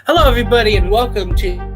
Hello, everybody, and welcome to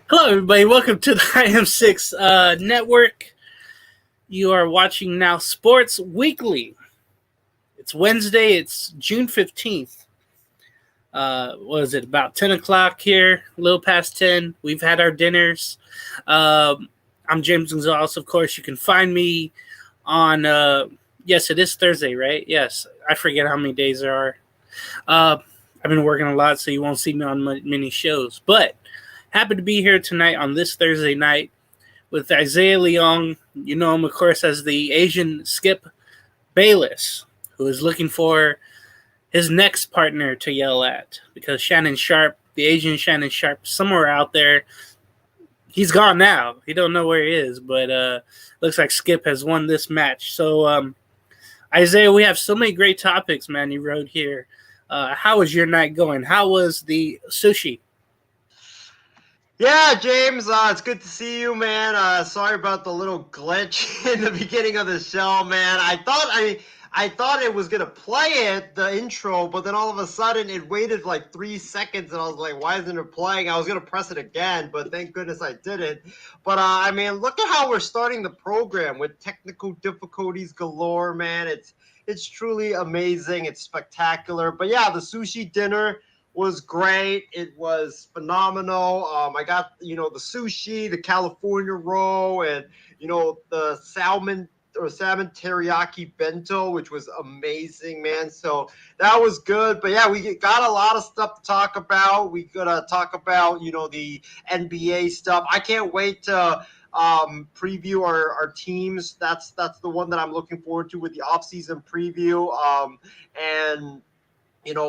Hello, everybody. Welcome to the IM6 Network. You are watching Now Sports Weekly. It's Wednesday. It's June 15th. What is it? About 10 o'clock here, a little past 10. We've had our dinners. I'm James Gonzalez, of course. You can find me on, yes, it is Thursday, right? Yes. I forget how many days there are. I've been working a lot, so you won't see me on many shows. But happy to be here tonight on this Thursday night with Isaiah Leong. You know him, of course, as the Asian Skip Bayless, who is looking for his next partner to yell at because Shannon Sharp, the Asian Shannon Sharp, somewhere out there, he's gone now. He don't know where he is, but looks like Skip has won this match. So, Isaiah, we have so many great topics, man, you wrote here. How was your night going? How was the sushi? Yeah, James, it's good to see you, man. Sorry about the little glitch in the beginning of the show, man. I thought it was gonna play the intro, but then all of a sudden it waited like 3 seconds, and I was like, "Why isn't it playing?" I was gonna press it again, but thank goodness I didn't. But I mean, look at how we're starting the program with technical difficulties galore, man. It's truly amazing. It's spectacular. But yeah, the sushi dinner was great. It was phenomenal. I got, the sushi, the California roll, and, the salmon teriyaki bento, which was amazing, man. So that was good. But yeah, we got a lot of stuff to talk about. We gotta talk about, the NBA stuff. I can't wait to preview our teams. That's the one that I'm looking forward to with the offseason preview. And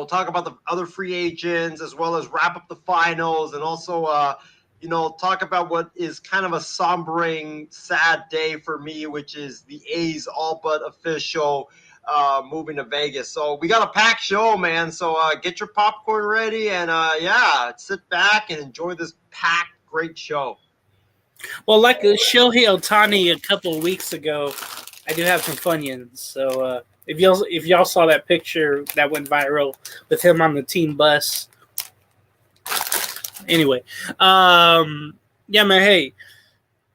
talk about the other free agents as well as wrap up the finals and also, talk about what is kind of a sombering, sad day for me, which is the A's all but official moving to Vegas. So we got a packed show, man. So get your popcorn ready and, sit back and enjoy this packed, great show. Well, like Shohei Ohtani a couple of weeks ago, I do have some Funyuns. So if y'all saw that picture that went viral with him on the team bus. Anyway, yeah, man. Hey,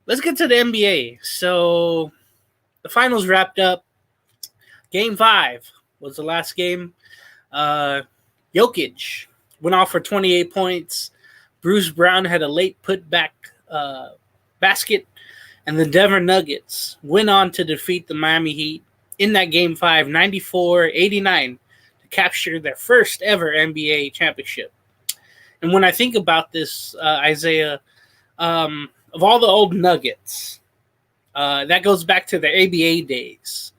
let's get to the NBA. So the finals wrapped up. Game 5 was the last game. Jokic went off for 28 points. Bruce Brown had a late putback basket. And the Denver Nuggets went on to defeat the Miami Heat in that Game 5, 94-89, to capture their first ever NBA championship. And when I think about this, Isaiah, of all the old Nuggets, that goes back to the ABA days.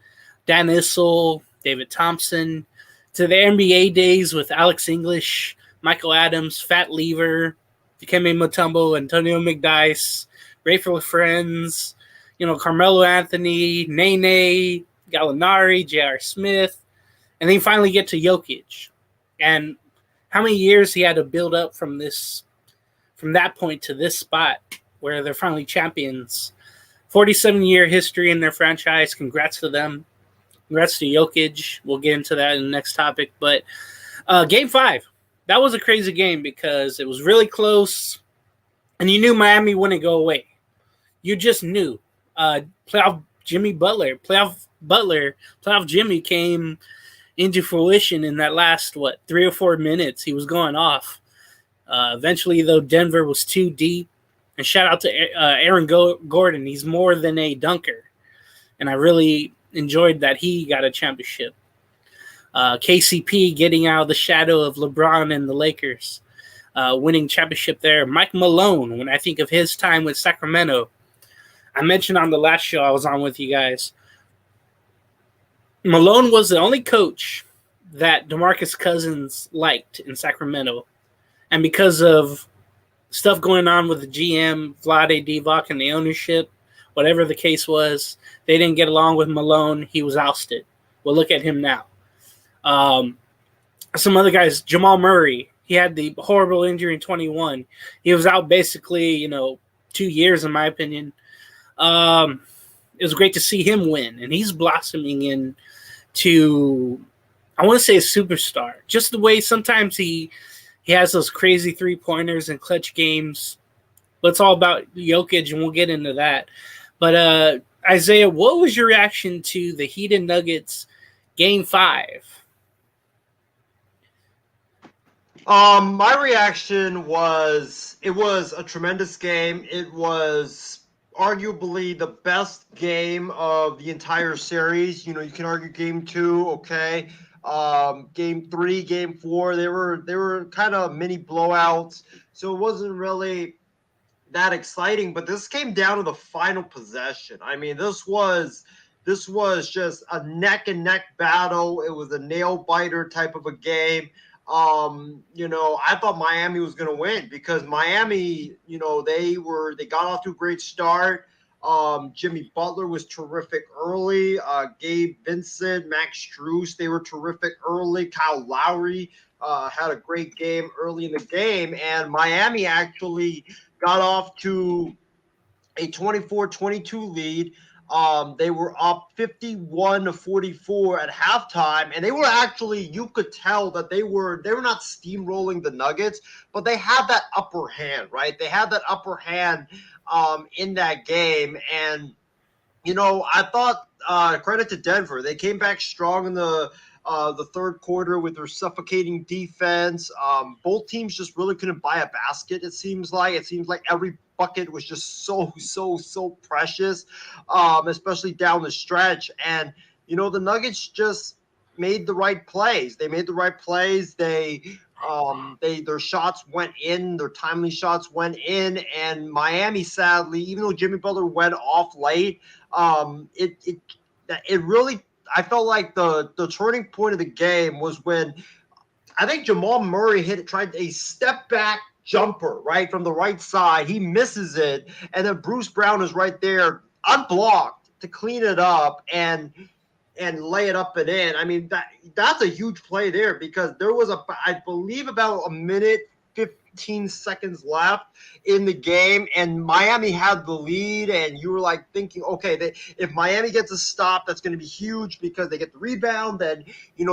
Dan Issel, David Thompson, to the NBA days with Alex English, Michael Adams, Fat Lever, Dikembe Mutombo, Antonio McDyess, Grateful Friends, Carmelo Anthony, Nene, Gallinari, J.R. Smith, and then you finally get to Jokic. And how many years he had to build up from that point to this spot where they're finally champions. 47-year history in their franchise. Congrats to them. Congrats to Jokic. We'll get into that in the next topic. But Game 5, that was a crazy game because it was really close, and you knew Miami wouldn't go away. You just knew. Playoff Jimmy came into fruition in that last, 3 or 4 minutes. He was going off. Eventually, though, Denver was too deep. And shout out to Aaron Gordon. He's more than a dunker. And I really enjoyed that he got a championship. KCP getting out of the shadow of LeBron and the Lakers. Winning championship there. Mike Malone, when I think of his time with Sacramento, I mentioned on the last show I was on with you guys, Malone was the only coach that DeMarcus Cousins liked in Sacramento. and because of stuff going on with the GM, Vlade Divac, and the ownership, whatever the case was, they didn't get along with Malone. He was ousted. Well, look at him now. Some other guys, Jamal Murray, he had the horrible injury in 21. He was out basically, 2 years, in my opinion. It was great to see him win, and he's blossoming into, I want to say, a superstar. Just the way sometimes he has those crazy three-pointers and clutch games. But it's all about Jokic, and we'll get into that. But Isaiah, what was your reaction to the Heat and Nuggets Game 5? My reaction was it was a tremendous game. It was arguably the best game of the entire series. You can argue game 2, okay. Game 3, game 4, they were kind of mini blowouts. So it wasn't really that exciting, but this came down to the final possession. I mean, this was just a neck and neck battle. It was a nail biter type of a game. I thought Miami was going to win because Miami, they got off to a great start. Jimmy Butler was terrific early. Gabe Vincent, Max Strus, they were terrific early. Kyle Lowry had a great game early in the game, and Miami actually got off to a 24-22 lead. They were up 51-44 at halftime, and they were actually, you could tell that they were not steamrolling the Nuggets, but they had that upper hand, right? They had that upper hand in that game, and I thought credit to Denver, they came back strong in the third quarter with their suffocating defense. Both teams just really couldn't buy a basket. It seems like every bucket was just so precious, especially down the stretch. And the Nuggets just made the right plays. They made the right plays. Their shots went in, their timely shots went in, and Miami, sadly, even though Jimmy Butler went off late, it really, I felt like the turning point of the game was when I think Jamal Murray tried a step back jumper, right, from the right side. He misses it, and then Bruce Brown is right there unblocked to clean it up and lay it up and in. I mean, that's a huge play there because there was I believe about a minute 15 seconds left in the game, and Miami had the lead, and you were like thinking, okay, if Miami gets a stop, that's going to be huge because they get the rebound, then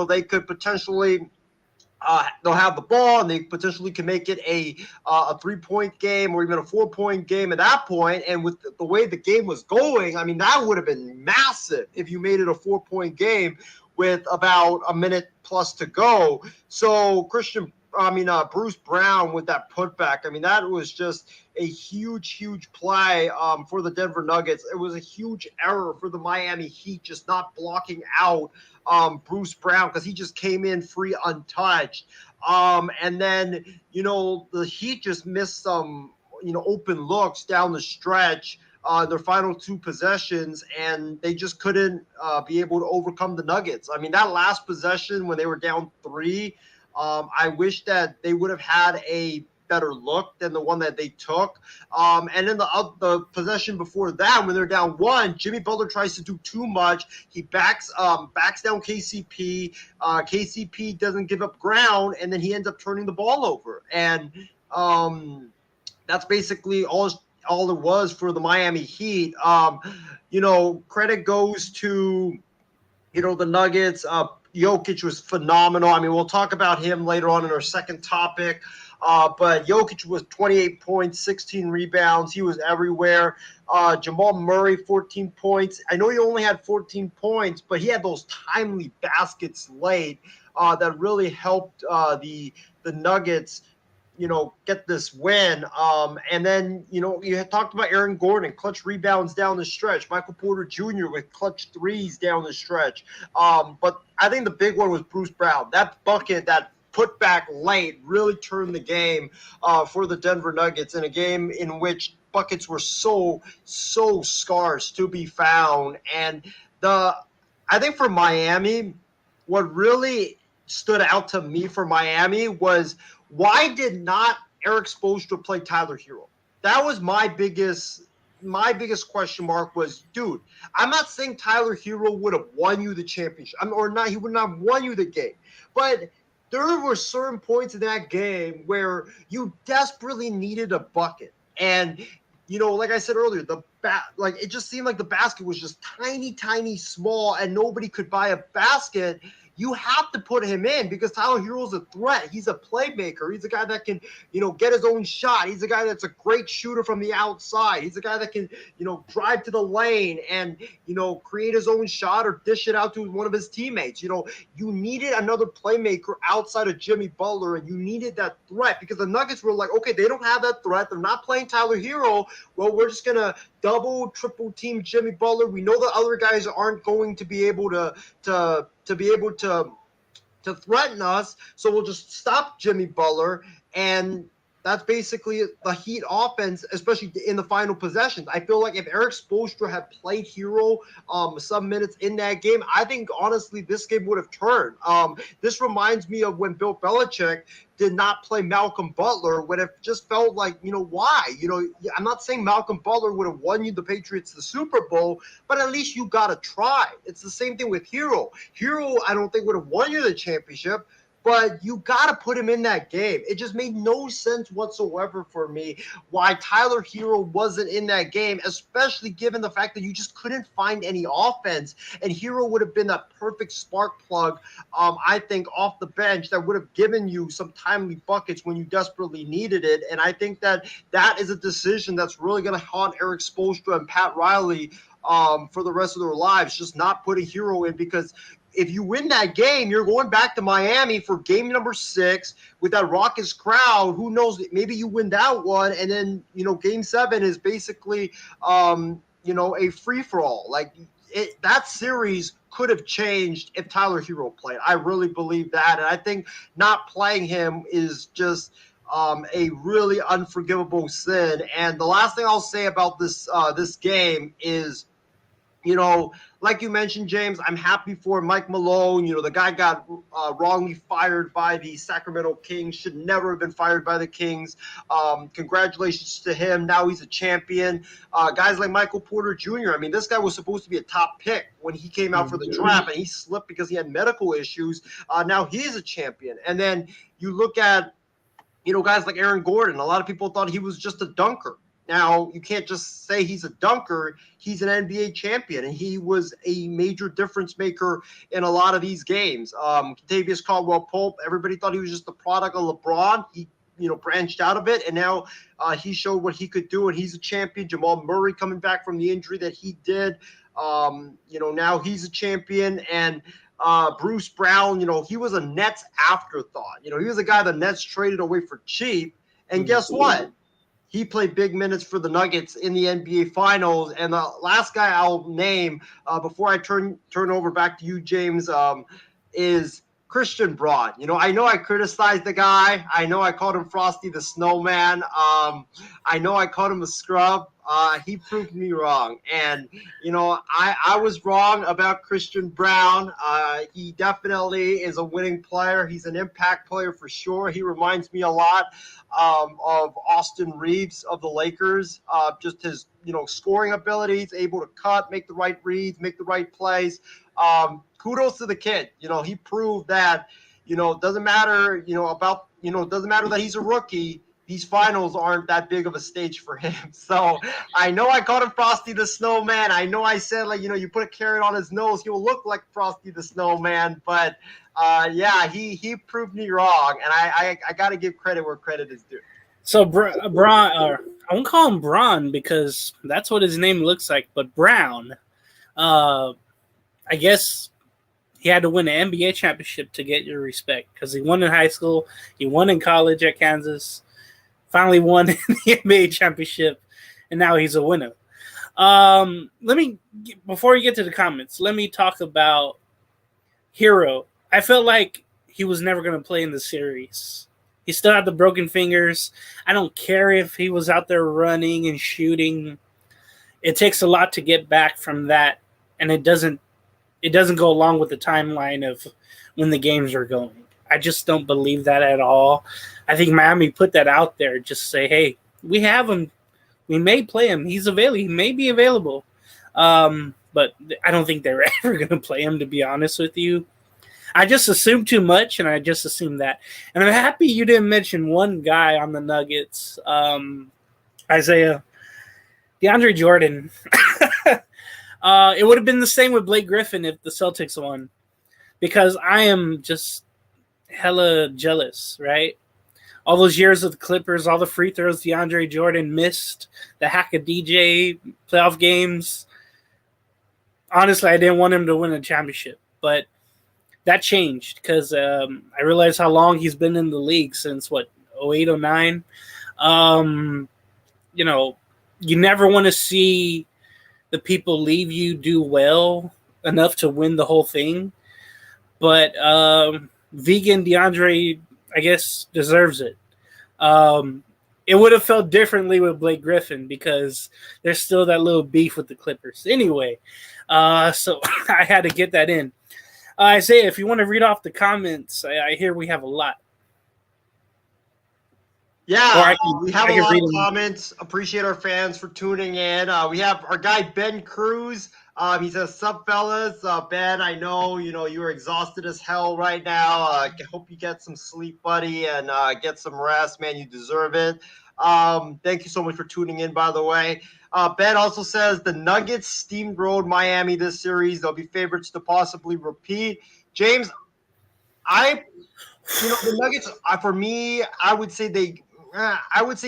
they could potentially they'll have the ball, and they potentially can make it a 3-point game or even a 4-point game at that point. And with the way the game was going, I mean, that would have been massive if you made it a 4-point game with about a minute plus to go. So Bruce Brown with that putback, I mean, that was just a huge play for the Denver Nuggets. It was a huge error for the Miami Heat just not blocking out Bruce Brown because he just came in free untouched. And then, the Heat just missed some, open looks down the stretch, their final 2 possessions, and they just couldn't be able to overcome the Nuggets. I mean, that last possession when they were down 3, I wish that they would have had a better look than the one that they took. And then the possession before that, when they're down 1, Jimmy Butler tries to do too much. He backs down KCP. KCP doesn't give up ground, and then he ends up turning the ball over. And that's basically all it was for the Miami Heat. Credit goes to the Nuggets. Jokic was phenomenal. I mean, we'll talk about him later on in our second topic. But Jokic was 28 points, 16 rebounds. He was everywhere. Jamal Murray, 14 points. I know he only had 14 points, but he had those timely baskets late that really helped the Nuggets, get this win. And then, you had talked about Aaron Gordon, clutch rebounds down the stretch. Michael Porter Jr. with clutch threes down the stretch. But I think the big one was Bruce Brown. That bucket, that put back late, really turned the game for the Denver Nuggets in a game in which buckets were so scarce to be found. And I think for Miami, what really stood out to me for Miami was, why did not Eric Spoelstra play Tyler Hero? That was my biggest question mark was, dude, I'm not saying Tyler Hero would have won you the championship. He would not have won you the game. But there were certain points in that game where you desperately needed a bucket. And, like I said earlier, it just seemed like the basket was just tiny, tiny, small, and nobody could buy a basket. You have to put him in because Tyler Hero's a threat. He's a playmaker. He's a guy that can, get his own shot. He's a guy that's a great shooter from the outside. He's a guy that can, drive to the lane and, create his own shot or dish it out to one of his teammates. You needed another playmaker outside of Jimmy Butler, and you needed that threat because the Nuggets were like, okay, they don't have that threat. They're not playing Tyler Hero. Well, we're just going to double, triple team Jimmy Butler. We know the other guys aren't going to be able to be able to threaten us, so we'll just stop Jimmy Butler, and that's basically the Heat offense, especially in the final possessions. I feel like if Eric Spoelstra had played Hero some minutes in that game, I think honestly this game would have turned. This reminds me of when Bill Belichick did not play Malcolm Butler, when it just felt like, why? I'm not saying Malcolm Butler would have won you the Patriots the Super Bowl, but at least you got to try. It's the same thing with Hero. Hero, I don't think would have won you the championship, but you got to put him in that game. It just made no sense whatsoever for me why Tyler Hero wasn't in that game, especially given the fact that you just couldn't find any offense. And Hero would have been that perfect spark plug, I think, off the bench that would have given you some timely buckets when you desperately needed it. And I think that is a decision that's really going to haunt Eric Spoelstra and Pat Riley for the rest of their lives, just not putting Hero in, because if you win that game, you're going back to Miami for game number 6 with that raucous crowd. Who knows? Maybe you win that one, and then game 7 is basically a free for all. Like that series could have changed if Tyler Hero played. I really believe that, and I think not playing him is just a really unforgivable sin. And the last thing I'll say about this game is, like you mentioned, James, I'm happy for Mike Malone. The guy got wrongly fired by the Sacramento Kings, should never have been fired by the Kings. Congratulations to him. Now he's a champion. Guys like Michael Porter Jr., this guy was supposed to be a top pick when he came out for the draft, and he slipped because he had medical issues. Now he's a champion. And then you look at, guys like Aaron Gordon. A lot of people thought he was just a dunker. Now, you can't just say he's a dunker. He's an NBA champion, and he was a major difference maker in a lot of these games. Kentavious Caldwell-Pope, everybody thought he was just the product of LeBron. He, branched out of it, and now he showed what he could do, and he's a champion. Jamal Murray coming back from the injury that he did. Now he's a champion, and Bruce Brown, he was a Nets afterthought. He was a guy the Nets traded away for cheap, and guess what? He played big minutes for the Nuggets in the NBA Finals. And the last guy I'll name before I turn over back to you, James, is Christian Braun. I know I criticized the guy. I know I called him Frosty the Snowman. I know I called him a scrub. He proved me wrong. And, I was wrong about Christian Braun. He definitely is a winning player. He's an impact player for sure. He reminds me a lot of Austin Reeves of the Lakers. Just his, scoring abilities, able to cut, make the right reads, make the right plays. Kudos to the kid. He proved that, doesn't matter, doesn't matter that he's a rookie. These finals aren't that big of a stage for him. So I know I called him Frosty the Snowman. I know I said, you put a carrot on his nose, he'll look like Frosty the Snowman. But, he proved me wrong. And I got to give credit where credit is due. So, Braun, I won't call him Braun because that's what his name looks like. But Brown, I guess he had to win an NBA championship to get your respect because he won in high school. He won in college at Kansas. Finally won the NBA championship, and now he's a winner. Before you get to the comments, let me talk about Hero. I felt like he was never going to play in the series. He still had the broken fingers. I don't care if he was out there running and shooting. It takes a lot to get back from that, and it doesn't go along with the timeline of when the games are going. I just don't believe that at all. I think Miami put that out there, just say, hey, we have him. We may play him. He's available. He may be available. But I don't think they're ever going to play him, to be honest with you. I just assumed too much, and I just assumed that. And I'm happy you didn't mention one guy on the Nuggets, Isaiah, DeAndre Jordan. It would have been the same with Blake Griffin if the Celtics won, because I am just hella jealous, right? All those years of the Clippers, all the free throws DeAndre Jordan missed, the hack of DJ playoff games. Honestly, I didn't want him to win a championship, but that changed because I realized how long he's been in the league since, 08, 09. You never want to see the people leave you do well enough to win the whole thing. But vegan DeAndre, I guess, deserves it. It would have felt differently with Blake Griffin because there's still that little beef with the Clippers. Anyway, so I had to get that in. Isaiah, if you want to read off the comments, I hear we have a lot. Yeah, we have a lot of comments. Appreciate our fans for tuning in. We have our guy Ben Cruz. He says, "Sup, fellas? Ben, I know you're exhausted as hell right now. I hope you get some sleep, buddy, and get some rest, man. You deserve it." Thank you so much for tuning in, by the way. Ben also says the Nuggets steamrolled Miami this series. They'll be favorites to possibly repeat. James, the Nuggets, for me, I would say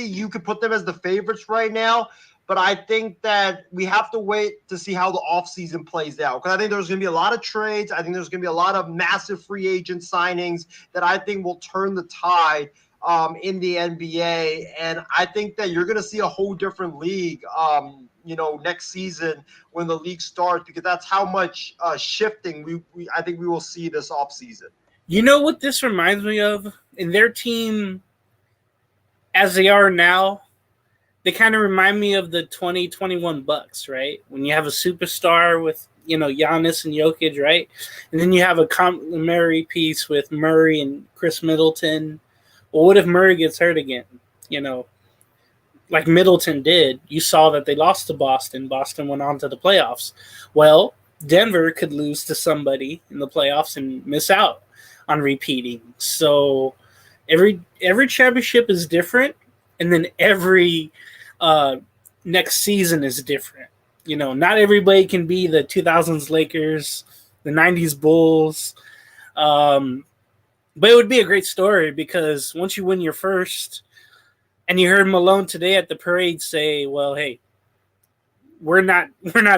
you could put them as the favorites right now. But I think that we have to wait to see how the offseason plays out. Because I think there's going to be a lot of trades. I think there's going to be a lot of massive free agent signings that I think will turn the tide in the NBA. And I think that you're going to see a whole different league, next season when the league starts, because that's how much shifting I think we will see this offseason. You know what this reminds me of? In their team, as they are now, they kind of remind me of the 2021 Bucks, right? When you have a superstar with, Giannis and Jokic, right? And then you have a complementary piece with Murray and Chris Middleton. Well, what if Murray gets hurt again? Like Middleton did. You saw that they lost to Boston. Boston went on to the playoffs. Well, Denver could lose to somebody in the playoffs and miss out on repeating. So every championship is different, and then every next season is different. Not everybody can be the 2000s Lakers, the 90s Bulls. But it would be a great story because once you win your first, and you heard Malone today at the parade say, well, hey, we're not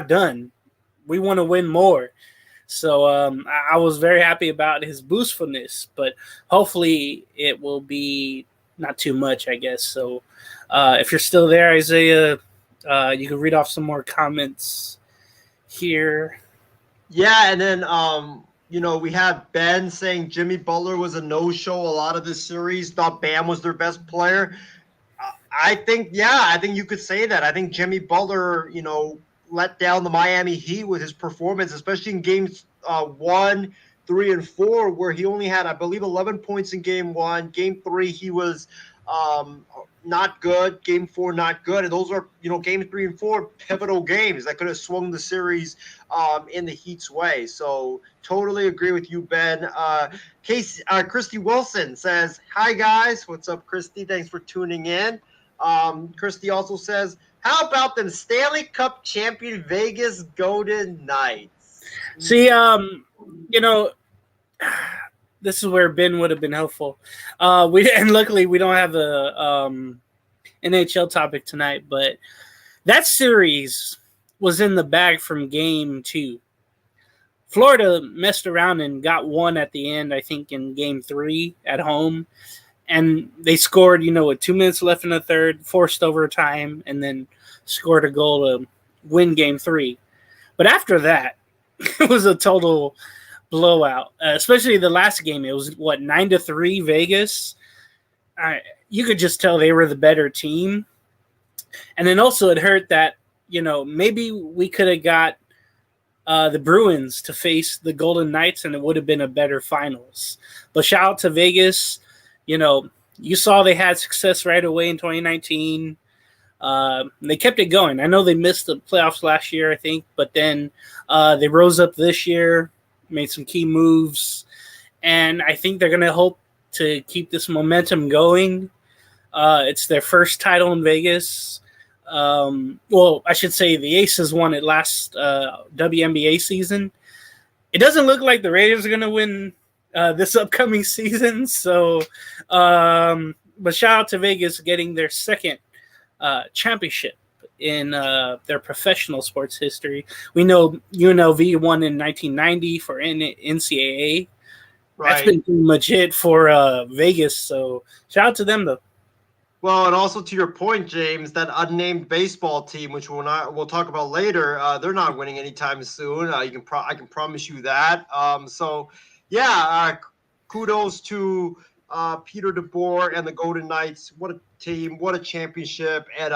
done. We want to win more. So I was very happy about his boastfulness, but hopefully it will be not too much, I guess. So if you're still there, Isaiah, you can read off some more comments here. Yeah, and then we have Ben saying Jimmy Butler was a no-show a lot of this series. Thought Bam was their best player. I think you could say that. I think Jimmy Butler, let down the Miami Heat with his performance, especially in games 1, 3, and 4, where he only had, I believe, 11 points in game 1. Game 3, he was not good. Game 4, not good. And those are, games 3 and 4, pivotal games that could have swung the series in the Heat's way. So totally agree with you, Ben. Christy Wilson says, "Hi, guys." What's up, Christy? Thanks for tuning in. Christy also says, "How about them Stanley Cup champion Vegas Golden Knights?" See, this is where Ben would have been helpful. And luckily we don't have a NHL topic tonight, but that series was in the bag from game 2. Florida messed around and got one at the end, I think, in game 3 at home. And they scored, with 2 minutes left in the third, forced overtime, and then scored a goal to win game 3. But after that, it was a total blowout, especially the last game. It was, 9-3 Vegas? You could just tell they were the better team. And then also it hurt that, maybe we could have got the Bruins to face the Golden Knights, and it would have been a better finals. But shout out to Vegas. You saw they had success right away in 2019. They kept it going. I know they missed the playoffs last year, I think, but then they rose up this year, made some key moves, and I think they're going to hope to keep this momentum going. It's their first title in Vegas. Well, I should say the Aces won it last WNBA season. It doesn't look like the Raiders are going to win this upcoming season. So, but shout out to Vegas getting their second championship in their professional sports history. We know UNLV won in 1990 for NCAA. Right. That's been pretty much it for Vegas. So shout out to them, though. Well, and also to your point, James, that unnamed baseball team, which we'll talk about later, they're not winning anytime soon. I can promise you that. Kudos to Peter DeBoer and the Golden Knights. What a team! What a championship! And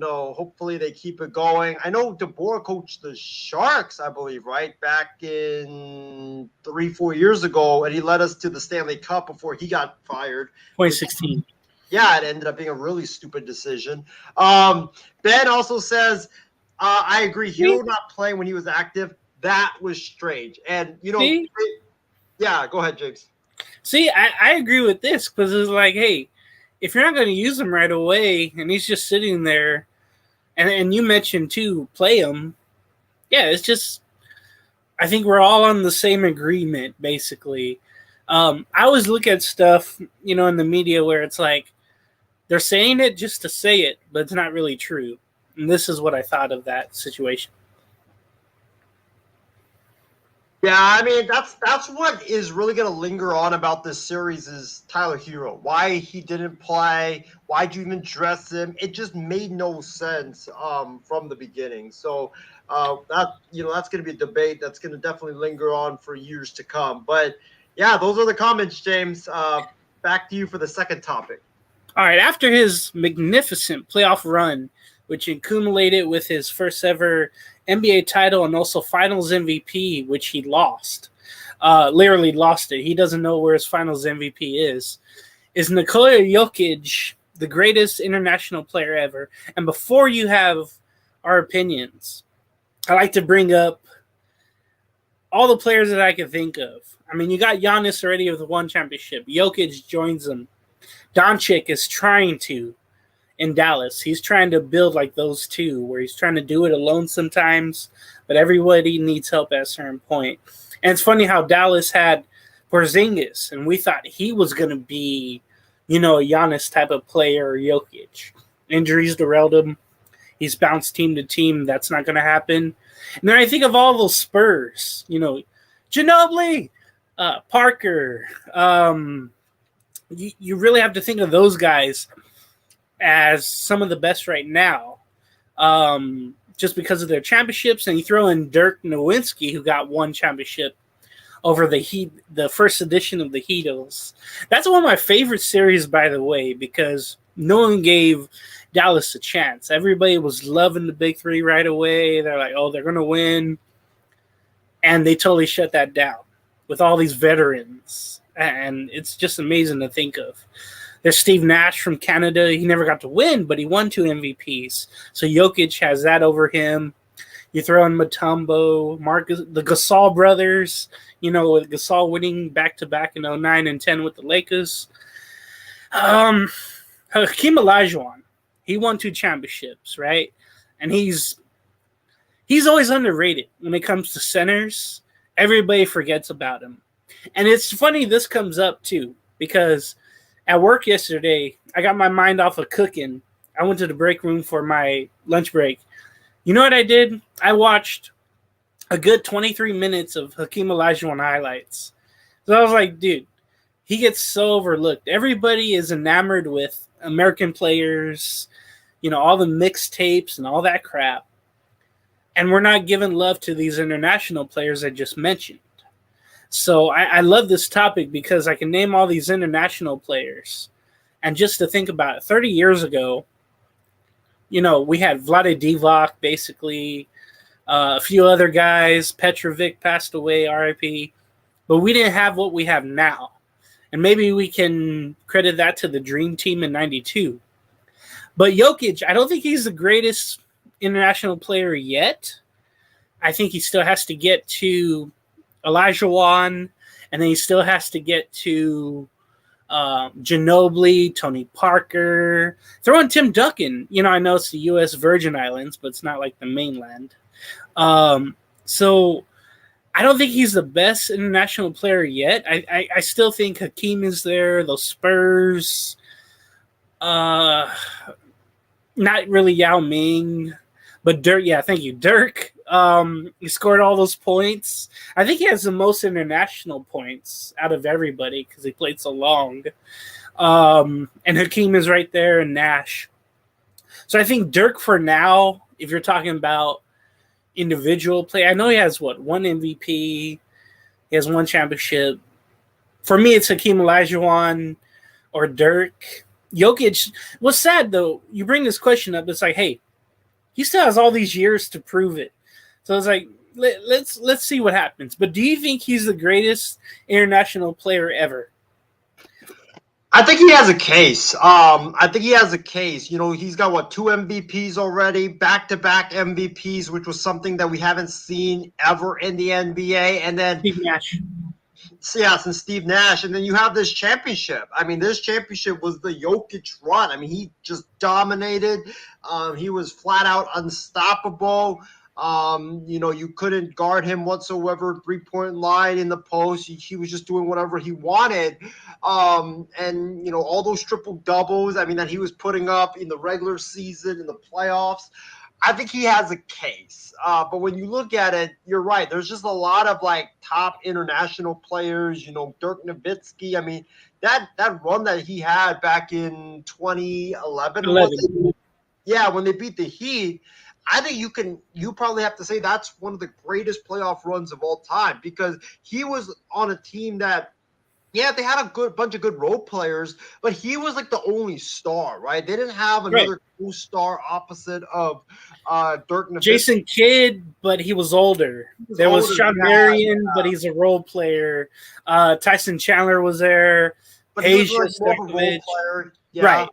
hopefully they keep it going. I know DeBoer coached the Sharks, I believe, right back in 3-4 years ago, and he led us to the Stanley Cup before he got fired. 2016. Yeah, it ended up being a really stupid decision. Ben also says, I agree. Hero not playing when he was active, that was strange. And, yeah, go ahead, James. See, I agree with this because it's like, hey, if you're not going to use him right away and he's just sitting there, and you mentioned, too, play him, yeah, it's just I think we're all on the same agreement, basically. I always look at stuff, in the media where it's like, they're saying it just to say it, but it's not really true. And this is what I thought of that situation. Yeah, I mean, that's what is really going to linger on about this series is Tyler Hero. Why he didn't play, why'd you even dress him? It just made no sense from the beginning. So that's going to be a debate that's going to definitely linger on for years to come. But, yeah, those are the comments, James. Back to you for the second topic. All right, after his magnificent playoff run, which accumulated with his first ever NBA title and also Finals MVP, which he lost, literally lost it. He doesn't know where his Finals MVP is Nikola Jokic the greatest international player ever? And before you have our opinions, I like to bring up all the players that I can think of. I mean, you got Giannis already with one championship. Jokic joins him. Doncic is trying to in Dallas. He's trying to build like those two, where he's trying to do it alone sometimes, but everybody needs help at a certain point. And it's funny how Dallas had Porzingis, and we thought he was going to be, a Giannis type of player or Jokic. Injuries derailed him. He's bounced team to team. That's not going to happen. And then I think of all those Spurs, Ginobili, Parker. You really have to think of those guys as some of the best right now, just because of their championships. And you throw in Dirk Nowitzki, who got one championship over the Heat, the first edition of the Heatles. That's one of my favorite series, by the way, because no one gave Dallas a chance. Everybody was loving the Big Three right away. They're like, oh, they're going to win. And they totally shut that down with all these veterans. And it's just amazing to think of. There's Steve Nash from Canada. He never got to win, but he won 2 MVPs. So Jokic has that over him. You throw in Mutombo, the Gasol brothers, with Gasol winning back-to-back in 09 and 10 with the Lakers. Hakeem Olajuwon, he won 2 championships, right? And he's always underrated when it comes to centers. Everybody forgets about him. And it's funny this comes up, too, because at work yesterday, I got my mind off of cooking. I went to the break room for my lunch break. You know what I did? I watched a good 23 minutes of Hakeem Olajuwon highlights. So I was like, dude, he gets so overlooked. Everybody is enamored with American players, all the mixtapes and all that crap. And we're not giving love to these international players I just mentioned. So I love this topic because I can name all these international players. And just to think about it, 30 years ago, we had Vlade Divac, basically. A few other guys. Petrovic passed away, RIP. But we didn't have what we have now. And maybe we can credit that to the Dream Team in 92. But Jokic, I don't think he's the greatest international player yet. I think he still has to get to Olajuwon, and then he still has to get to Ginobili, Tony Parker. Throw in Tim Duncan. I know it's the U.S. Virgin Islands, but it's not like the mainland. So I don't think he's the best international player yet. I still think Hakeem is there. Those Spurs. Not really Yao Ming, but Dirk. Yeah, thank you, Dirk. He scored all those points. I think he has the most international points out of everybody because he played so long. And Hakeem is right there, and Nash. So I think Dirk for now, if you're talking about individual play, I know he has one MVP, he has one championship. For me, it's Hakeem Olajuwon or Dirk. Jokic. What's sad though, you bring this question up, it's like, hey, he still has all these years to prove it. So it's like, let's see what happens. But do you think he's the greatest international player ever? I think he has a case. He's got 2 MVPs already, back-to-back MVPs, which was something that we haven't seen ever in the NBA. And then Steve Nash. Yeah, since Steve Nash. And then you have this championship. I mean, this championship was the Jokic run. I mean, he just dominated. He was flat out unstoppable. You couldn't guard him whatsoever, 3-point line in the post. He was just doing whatever he wanted. All those triple doubles, that he was putting up in the regular season, in the playoffs, I think he has a case. But when you look at it, you're right. There's just a lot of top international players, Dirk Nowitzki. That run that he had back in 2011, when they beat the Heat, I think you probably have to say that's one of the greatest playoff runs of all time, because he was on a team that, yeah, they had a bunch of good role players, but he was the only star, right? They didn't have another cool star opposite of Dirk Nowitzki. Jason Kidd, but he was older. There was Sean Marion, but he's a role player. Tyson Chandler was there. But he was more of a role player. Yeah. Right.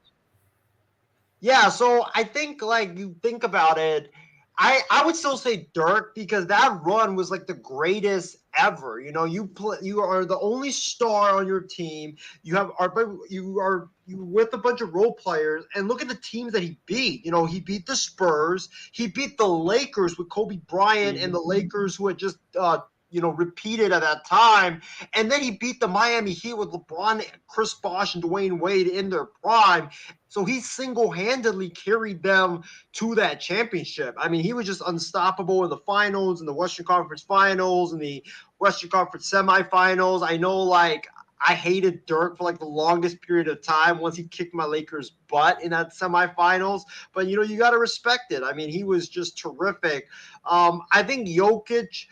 Yeah, so I think you think about it, I would still say Dirk, because that run was the greatest ever. You are the only star on your team. You are with a bunch of role players, and look at the teams that he beat. He beat the Spurs, he beat the Lakers with Kobe Bryant, and the Lakers who had just repeated at that time. And then he beat the Miami Heat with LeBron, Chris Bosh, and Dwayne Wade in their prime. So he single-handedly carried them to that championship. He was just unstoppable in the finals, in the Western Conference Finals, in the Western Conference semifinals. I know, I hated Dirk for the longest period of time once he kicked my Lakers' butt in that semifinals. But, you got to respect it. He was just terrific. I think Jokic,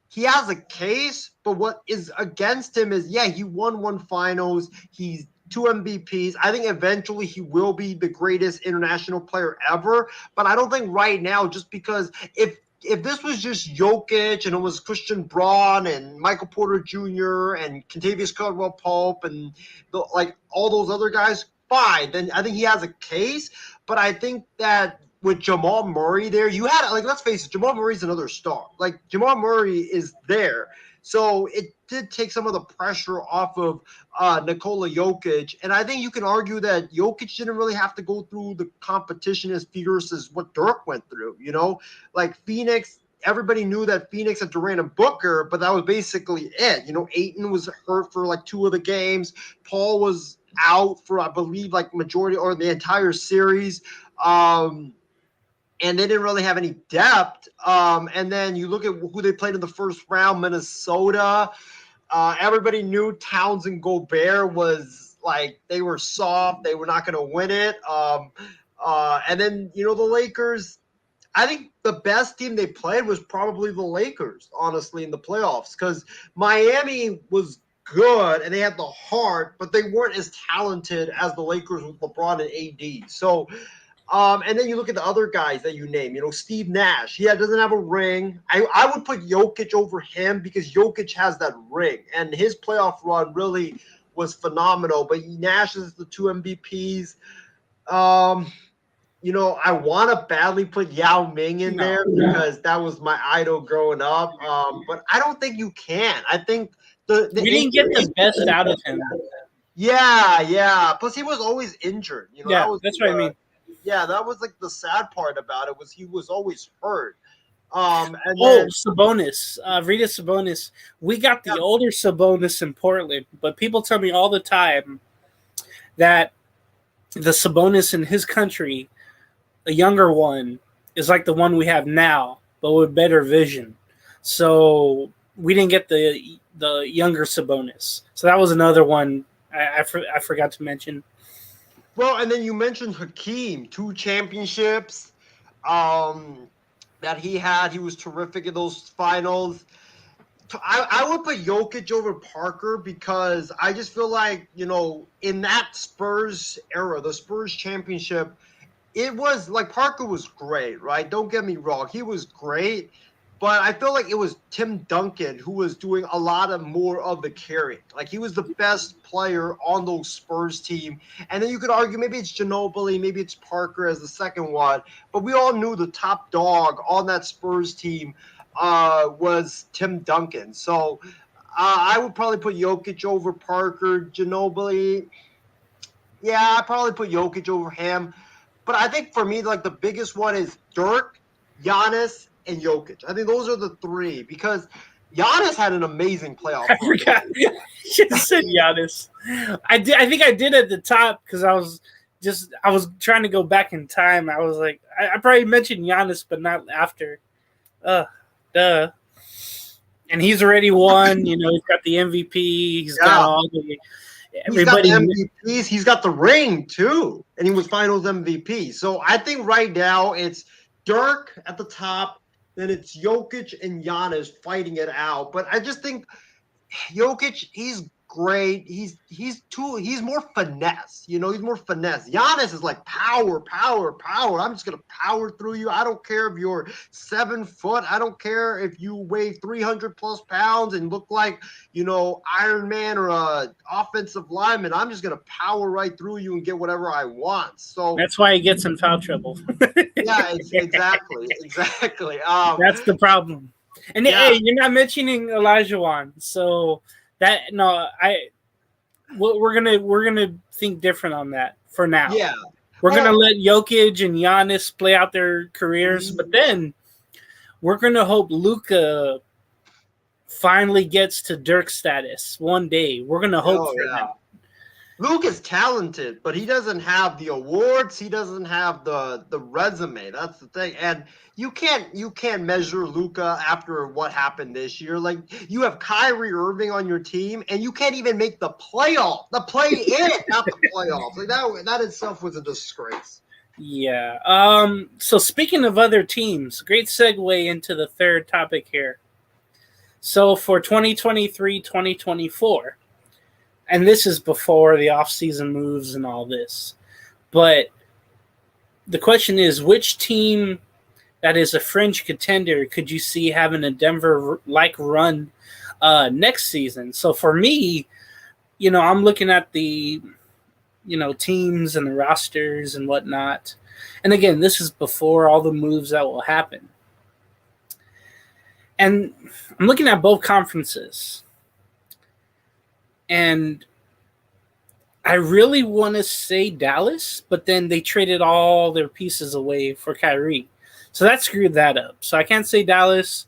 he has a case, but what is against him is, he won 1 finals. He's 2 MVPs. I think eventually he will be the greatest international player ever. But I don't think right now, just because if this was just Jokic and it was Christian Braun and Michael Porter Jr. and Kentavious Caldwell-Pope and all those other guys, fine. Then I think he has a case. But I think that with Jamal Murray there, you had let's face it, Jamal Murray's another star. Jamal Murray is there. So it did take some of the pressure off of Nikola Jokic. And I think you can argue that Jokic didn't really have to go through the competition as fierce as what Dirk went through. Phoenix, everybody knew that Phoenix had Durant and Booker, but that was basically it. Ayton was hurt for 2 of the games. Paul was out for, I believe, majority or the entire series. And they didn't really have any depth. And then you look at who they played in the first round, Minnesota. Everybody knew Towns and Gobert was they were soft. They were not going to win it. And then, the Lakers, I think the best team they played was probably the Lakers, honestly, in the playoffs, because Miami was good and they had the heart, but they weren't as talented as the Lakers with LeBron and AD. So And then you look at the other guys that you name, Steve Nash. Doesn't have a ring. I would put Jokic over him because Jokic has that ring, and his playoff run really was phenomenal. But Nash is the 2 MVPs. I want to badly put Yao Ming in there because that was my idol growing up. But I don't think you can. I think we didn't get the best out of him. Yeah. Plus, he was always injured. That's what I mean. Yeah, that was like the sad part about it was he was always hurt. Sabonis, Rita Sabonis. We got the older Sabonis in Portland, but people tell me all the time that the Sabonis in his country, a younger one, is like the one we have now, but with better vision. So we didn't get the younger Sabonis. So that was another one I forgot to mention. Well, and then you mentioned Hakeem, 2 championships that he had. He was terrific in those finals. I would put Jokic over Parker because I just feel like, in that Spurs era, the Spurs championship, it was like Parker was great, right? Don't get me wrong. He was great. But I feel like it was Tim Duncan who was doing a lot of more of the carrying. Like he was the best player on those Spurs team. And then you could argue maybe it's Ginobili, maybe it's Parker as the second one. But we all knew the top dog on that Spurs team was Tim Duncan. So I would probably put Jokic over Parker. Ginobili, yeah, I'd probably put Jokic over him. But I think for me, like the biggest one is Dirk, Giannis, and Jokic. I think those are the 3 because Giannis had an amazing playoff. I forgot. You should have said Giannis. I think I did at the top because I was trying to go back in time. I was like, I probably mentioned Giannis, but not after. Duh. And he's already won. He's got the MVP. He's got all the. Everybody. He's got the MVPs. He's got the ring too, and he was Finals MVP. So I think right now it's Dirk at the top. Then it's Jokic and Giannis fighting it out. But I just think Jokic, he's great. He's more finesse. He's more finesse. Giannis is like power. I'm just gonna power through you. I don't care if you're 7 foot. I don't care if you weigh 300 plus pounds and look like Iron Man or a offensive lineman. I'm just gonna power right through you and get whatever I want. So that's why he gets in foul trouble. Yeah, exactly. That's the problem. And hey, you're not mentioning Olajuwon, so we're gonna think different on that for now. Yeah, we're gonna let Jokic and Giannis play out their careers, but then we're gonna hope Luka finally gets to Dirk status one day. We're gonna hope for that. Luke is talented, but he doesn't have the awards. He doesn't have the resume. That's the thing. And you can't measure Luka after what happened this year. Like you have Kyrie Irving on your team, and you can't even make the playoff. The play-in, not the playoffs. Like that itself was a disgrace. Yeah. So speaking of other teams, great segue into the third topic here. So for 2023-2024. And this is before the offseason moves and all this. But the question is, which team that is a fringe contender could you see having a Denver-like run next season? So for me, I'm looking at the, teams and the rosters and whatnot. And again, this is before all the moves that will happen. And I'm looking at both conferences. And I really want to say Dallas, but then they traded all their pieces away for Kyrie. So that screwed that up. So I can't say Dallas.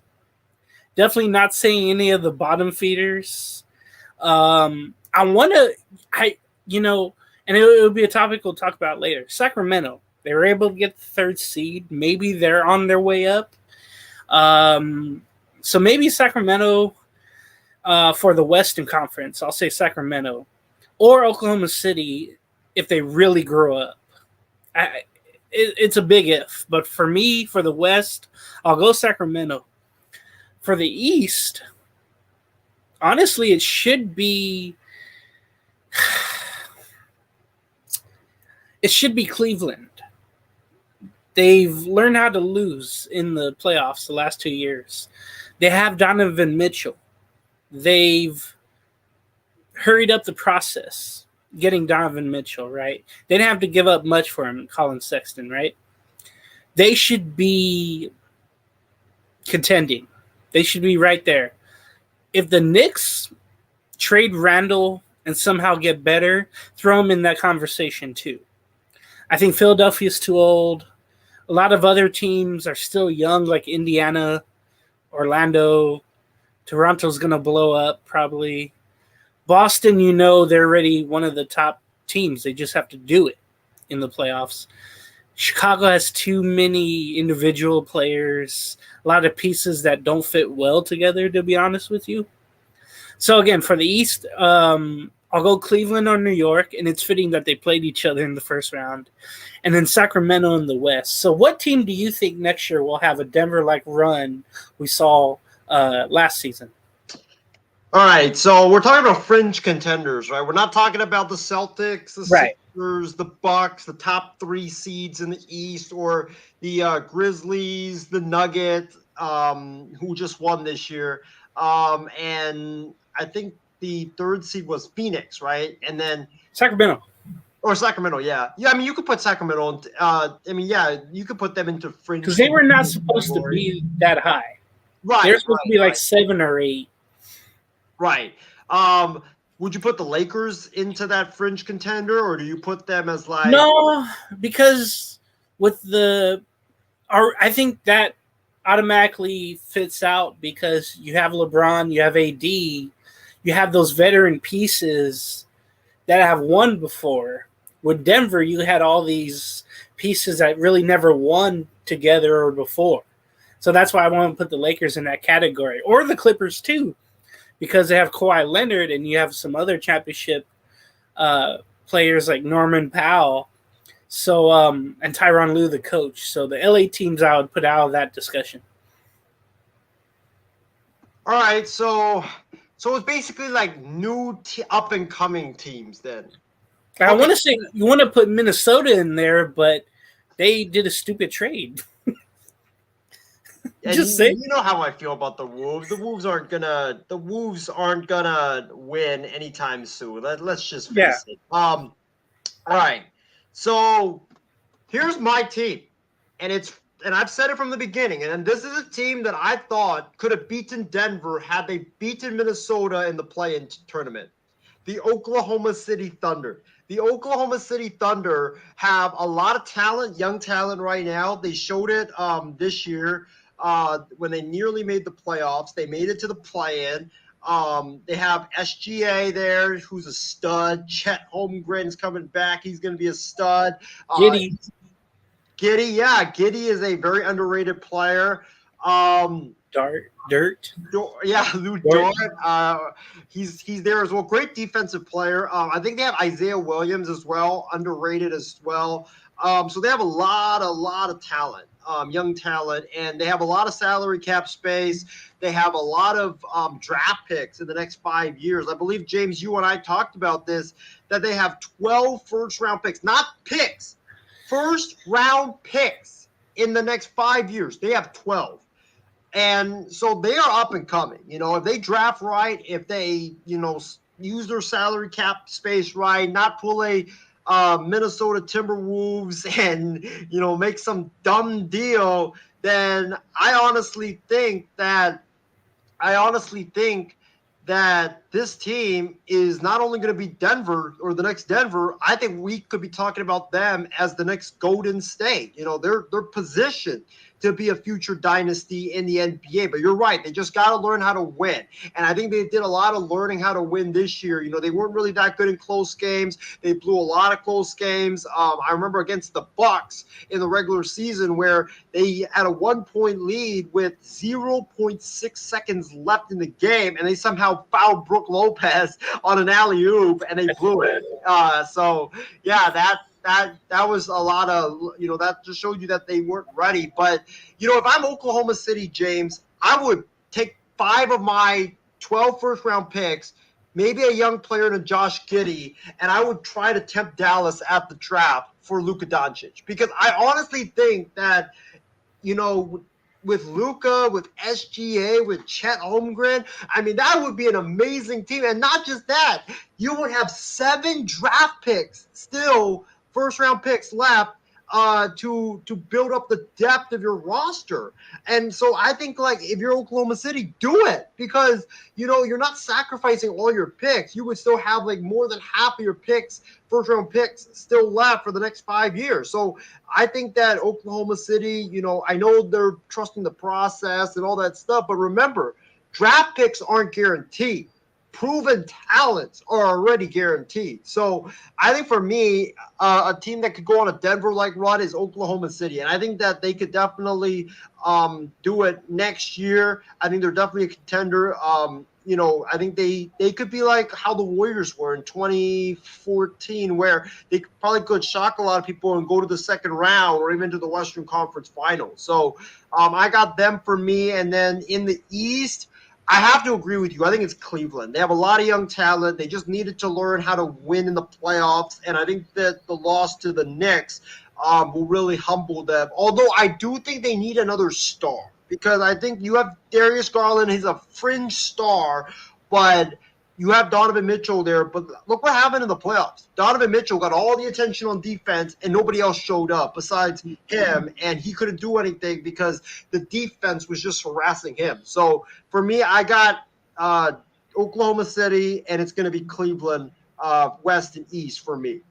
Definitely not saying any of the bottom feeders. And it'll be a topic we'll talk about later. Sacramento. They were able to get the 3rd seed. Maybe they're on their way up. So maybe Sacramento for the Western Conference. I'll say Sacramento. Or Oklahoma City if they really grow up. It's a big if. But for me, for the West, I'll go Sacramento. For the East, honestly, it should be Cleveland. They've learned how to lose in the playoffs the last 2 years. They have Donovan Mitchell. They've hurried up the process getting Donovan Mitchell, right? They didn't have to give up much for him, Colin Sexton, right? They should be contending. They should be right there. If the Knicks trade Randall and somehow get better, throw him in that conversation too. I think Philadelphia's too old. A lot of other teams are still young, like Indiana, Orlando. Toronto's going to blow up probably. Boston, they're already one of the top teams. They just have to do it in the playoffs. Chicago has too many individual players, a lot of pieces that don't fit well together, to be honest with you. So, again, for the East, I'll go Cleveland or New York, and it's fitting that they played each other in the first round. And then Sacramento in the West. So what team do you think next year will have a Denver-like run we saw last season? All right, so we're talking about fringe contenders, right? We're not talking about the Celtics, the Sixers, the Bucks, the top 3 seeds in the East, or the Grizzlies, the Nuggets, who just won this year. And I think the 3rd seed was Phoenix, right? And then Sacramento. Or Sacramento, yeah. Yeah, I mean, you could put Sacramento, you could put them into fringe. Because they were not supposed to be that high. Right. They're supposed to be like 7 or 8. Right. Would you put the Lakers into that fringe contender, or do you put them as like... No, because with I think that automatically fits out because you have LeBron, you have AD, you have those veteran pieces that have won before. With Denver, you had all these pieces that really never won together or before. So that's why I want to put the Lakers in that category. Or the Clippers, too, because they have Kawhi Leonard and you have some other championship players like Norman Powell. So and Tyronn Lue, the coach. So the LA teams I would put out of that discussion. All right, so it's basically like new up-and-coming teams then. I want to say you want to put Minnesota in there, but they did a stupid trade. Just say, you know how I feel about the Wolves. The Wolves aren't gonna win anytime soon. Let's just face it. All right. So here's my team, and I've said it from the beginning, and this is a team that I thought could have beaten Denver had they beaten Minnesota in the play-in tournament. The Oklahoma City Thunder. The Oklahoma City Thunder have a lot of talent, young talent right now. They showed it this year when they nearly made the playoffs. They made it to the play-in. They have SGA there, who's a stud. Chet Holmgren's coming back. He's going to be a stud. Giddy, Giddy is a very underrated player. Lou Dort. He's there as well. Great defensive player. I think they have Isaiah Williams as well, underrated as well. So they have a lot of talent, young talent, and they have a lot of salary cap space. They have a lot of draft picks in the next 5 years. I believe, James, you and I talked about this, that they have 12 first-round picks, not picks, first-round picks in the next 5 years. They have 12. And so they are up and coming. If they draft right, if they, use their salary cap space right, not pull a Minnesota Timberwolves and, make some dumb deal, then I honestly think that this team is not only going to be Denver or the next Denver. I think we could be talking about them as the next Golden State. They're positioned to be a future dynasty in the NBA. But you're right. They just got to learn how to win. And I think they did a lot of learning how to win this year. They weren't really that good in close games. They blew a lot of close games. I remember against the Bucks in the regular season where they had a 1-point lead with 0.6 seconds left in the game, and they somehow fouled Brook Lopez on an alley-oop, and they blew it. That was a lot of, that just showed you that they weren't ready. But, if I'm Oklahoma City, James, I would take 5 of my 12 first-round picks, maybe a young player in a Josh Giddey, and I would try to tempt Dallas at the draft for Luka Doncic. Because I honestly think that, with Luka, with SGA, with Chet Holmgren, I mean, that would be an amazing team. And not just that, you would have 7 draft picks still, first-round picks left, to build up the depth of your roster. And so I think, like, if you're Oklahoma City, do it, because you're not sacrificing all your picks. You would still have like more than half of your picks, first-round picks, still left for the next 5 years. So I think that Oklahoma City, I know they're trusting the process and all that stuff, but remember, draft picks aren't guaranteed. Proven talents are already guaranteed. So I think for me, a team that could go on a Denver-like run is Oklahoma City. And I think that they could definitely do it next year. I think they're definitely a contender. I think they could be like how the Warriors were in 2014, where they probably could shock a lot of people and go to the second round or even to the Western Conference Finals. So I got them for me. And then in the East, I have to agree with you. I think it's Cleveland. They have a lot of young talent. They just needed to learn how to win in the playoffs. And I think that the loss to the Knicks will really humble them. Although I do think they need another star, because I think you have Darius Garland. He's a fringe star, but you have Donovan Mitchell there. But look what happened in the playoffs. Donovan Mitchell got all the attention on defense, and nobody else showed up besides him, and he couldn't do anything because the defense was just harassing him. So for me, I got Oklahoma City, and it's going to be Cleveland, West and East for me.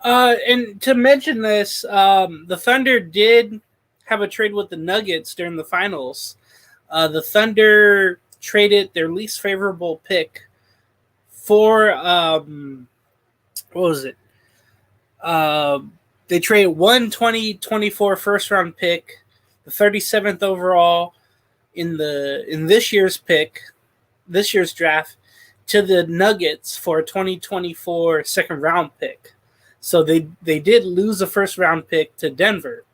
And to mention this, the Thunder did have a trade with the Nuggets during the finals. The Thunder traded their least favorable pick for what was it? They traded 2024 first round pick, the 37th overall in this year's draft, to the Nuggets for a 2024 second round pick. So they did lose a first round pick to Denver,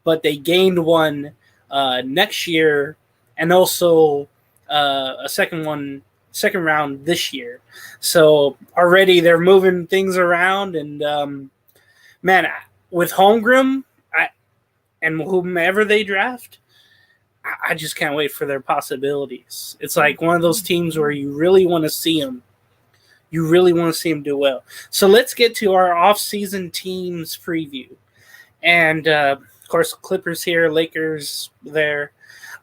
but they gained one next year, and also a second round this year. So already they're moving things around, and man, with Holmgren and whomever they draft, I just can't wait for their possibilities. It's like one of those teams where you really want to see them. You really want to see them do well. So let's get to our off-season teams preview. And, of course, Clippers here, Lakers there.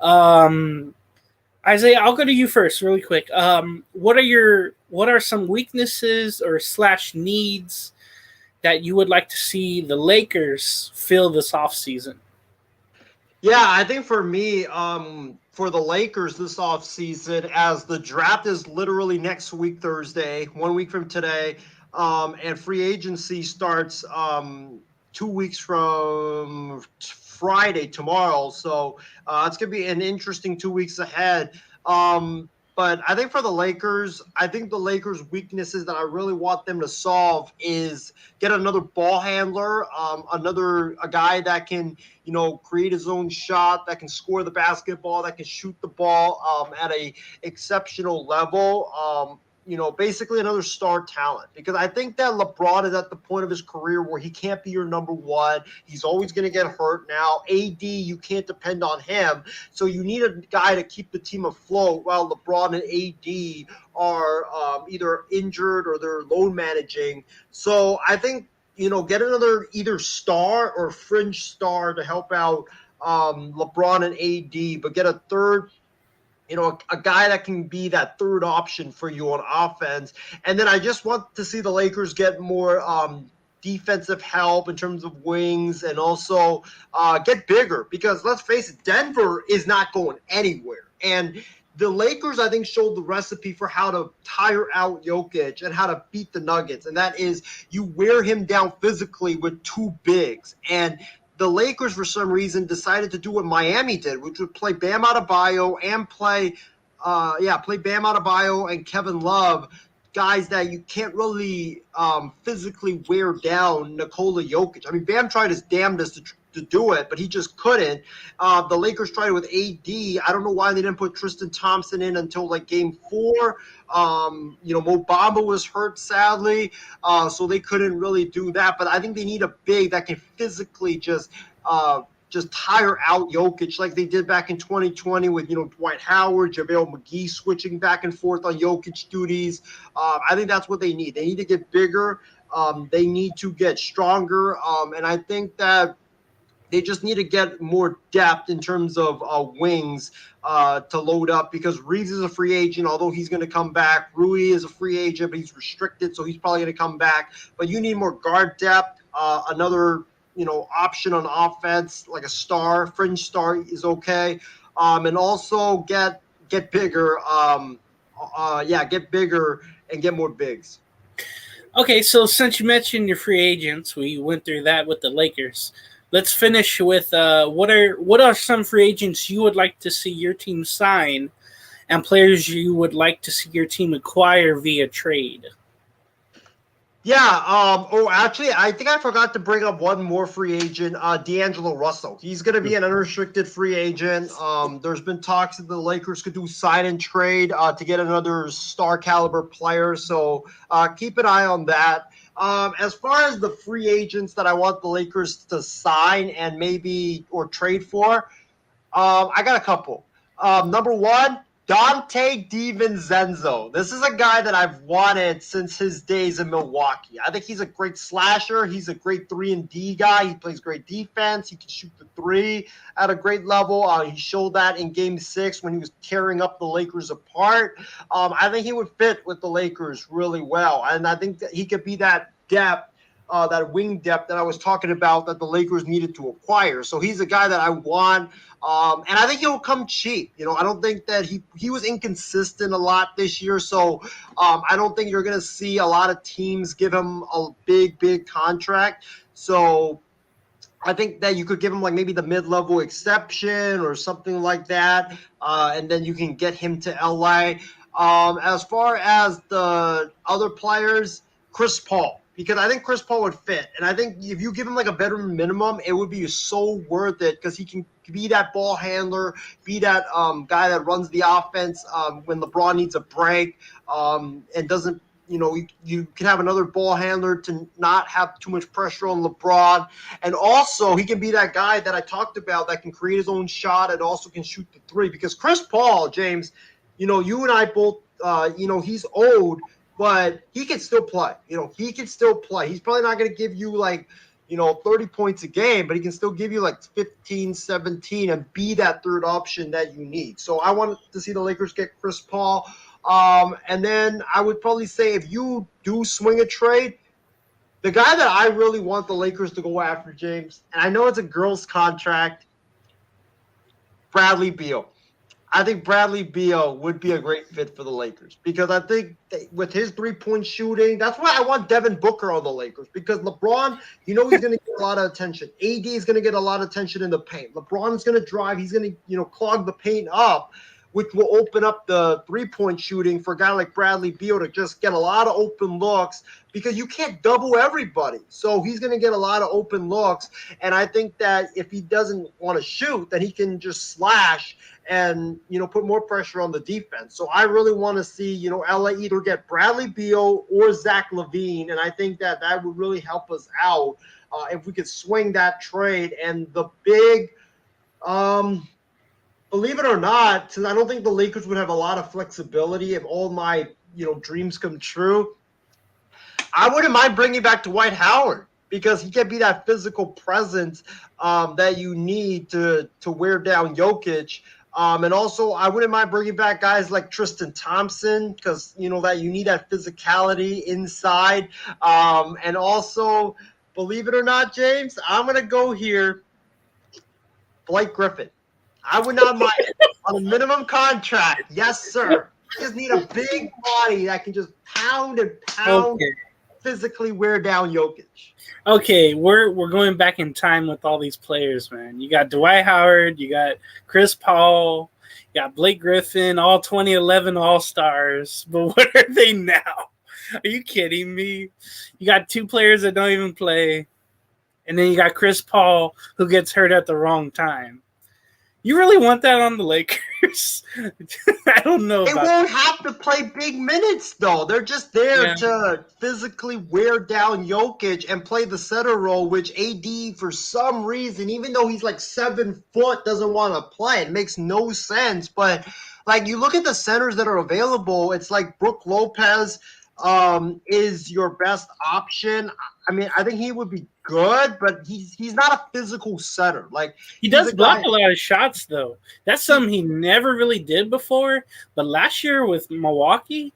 Isaiah, I'll go to you first really quick. What are some weaknesses or / needs that you would like to see the Lakers fill this offseason? Yeah, I think for me, for the Lakers this offseason, as the draft is literally next week, Thursday, 1 week from today, and free agency starts 2 weeks from Friday, tomorrow. So it's going to be an interesting 2 weeks ahead. But I think for the Lakers, weaknesses that I really want them to solve is get another ball handler, a guy that can, create his own shot, that can score the basketball, that can shoot the ball at a exceptional level. Basically another star talent, because I think that LeBron is at the point of his career where he can't be your number one. He's always going to get hurt now. AD, you can't depend on him. So you need a guy to keep the team afloat while LeBron and AD are either injured or they're load managing. So I think, get another either star or fringe star to help out LeBron and AD, but get a third, a guy that can be that third option for you on offense. And then I just want to see the Lakers get more defensive help in terms of wings, and also get bigger, because let's face it, Denver is not going anywhere. And the Lakers, I think, showed the recipe for how to tire out Jokic and how to beat the Nuggets. And that is, you wear him down physically with two bigs. And the Lakers, for some reason, decided to do what Miami did, which would play Bam Adebayo and play Bam Adebayo and Kevin Love, guys that you can't really physically wear down Nikola Jokic. I mean, Bam tried his damnedest do it, but he just couldn't. The Lakers tried it with AD. I don't know why they didn't put Tristan Thompson in until like game 4. Mo Bamba was hurt, sadly, so they couldn't really do that. But I think they need a big that can physically just tire out Jokic like they did back in 2020 with, Dwight Howard, JaVale McGee switching back and forth on Jokic duties. I think that's what they need. They need to get bigger. They need to get stronger. And I think that they just need to get more depth in terms of wings to load up, because Reeves is a free agent, although he's going to come back. Rui is a free agent, but he's restricted, so he's probably going to come back. But you need more guard depth, another option on offense, like a fringe star is okay. And also get bigger. Get bigger and get more bigs. Okay, so since you mentioned your free agents, we went through that with the Lakers. Let's finish with what are some free agents you would like to see your team sign, and players you would like to see your team acquire via trade? Yeah. Actually, I think I forgot to bring up one more free agent, D'Angelo Russell. He's going to be an unrestricted free agent. There's been talks that the Lakers could do sign and trade to get another star caliber player. So keep an eye on that. As far as the free agents that I want the Lakers to sign and or trade for, I got a couple. Number one, Dante DiVincenzo. This is a guy that I've wanted since his days in Milwaukee. I think he's a great slasher. He's a great 3-and-D guy. He plays great defense. He can shoot the 3 at a great level. He showed that in Game 6 when he was tearing up the Lakers apart. I think he would fit with the Lakers really well. And I think that he could be that depth, that wing depth that I was talking about that the Lakers needed to acquire. So he's a guy that I want. And I think he'll come cheap. I don't think that he was inconsistent a lot this year. So I don't think you're going to see a lot of teams give him a big contract. So I think that you could give him like maybe the mid-level exception or something like that. And then you can get him to LA. As far as the other players, Chris Paul. Because I think Chris Paul would fit. And I think if you give him like a veteran minimum, it would be so worth it, because he can be that ball handler, be that guy that runs the offense when LeBron needs a break, and doesn't, you can have another ball handler to not have too much pressure on LeBron. And also he can be that guy that I talked about that can create his own shot and also can shoot the 3. Because Chris Paul, James, you and I both, he's old, but he can still play. He can still play. He's probably not going to give you 30 points a game, but he can still give you 15, 17 and be that third option that you need. So I want to see the Lakers get Chris Paul. And then I would probably say, if you do swing a trade, the guy that I really want the Lakers to go after, James, and I know it's a girl's contract, Bradley Beal. I think Bradley Beal would be a great fit for the Lakers, because I think with his 3-point shooting, that's why I want Devin Booker on the Lakers, because LeBron, he's going to get a lot of attention. AD is going to get a lot of attention in the paint. LeBron is going to drive. He's going to, clog the paint up, which will open up the 3-point shooting for a guy like Bradley Beal to just get a lot of open looks, because you can't double everybody. So he's going to get a lot of open looks. And I think that if he doesn't want to shoot, then he can just slash and, put more pressure on the defense. So I really want to see, LA either get Bradley Beal or Zach LaVine. And I think that would really help us out if we could swing that trade. And the big, believe it or not, since I don't think the Lakers would have a lot of flexibility if all my, dreams come true, I wouldn't mind bringing back Dwight Howard, because he can be that physical presence that you need to wear down Jokic. And also, I wouldn't mind bringing back guys like Tristan Thompson, because, that you need that physicality inside. And also, believe it or not, James, I'm going to go here, Blake Griffin. I would not mind on a minimum contract. Yes, sir. You just need a big body that can just pound and pound, physically wear down Jokic. Okay, we're going back in time with all these players, man. You got Dwight Howard, you got Chris Paul, you got Blake Griffin, all 2011 All-Stars. But what are they now? Are you kidding me? You got 2 players that don't even play. And then you got Chris Paul, who gets hurt at the wrong time. You really want that on the Lakers? I don't know They about won't have to play big minutes, though. They're just there Yeah. to physically wear down Jokic and play the center role, which AD, for some reason, even though he's like 7 foot, doesn't want to play. It makes no sense. But, like, you look at the centers that are available, it's like Brook Lopez is your best option. I mean, I think he would be good, but he's not a physical center. Like, He he's does a block guy. a lot of shots, though. That's something he never really did before. But last year with Milwaukee,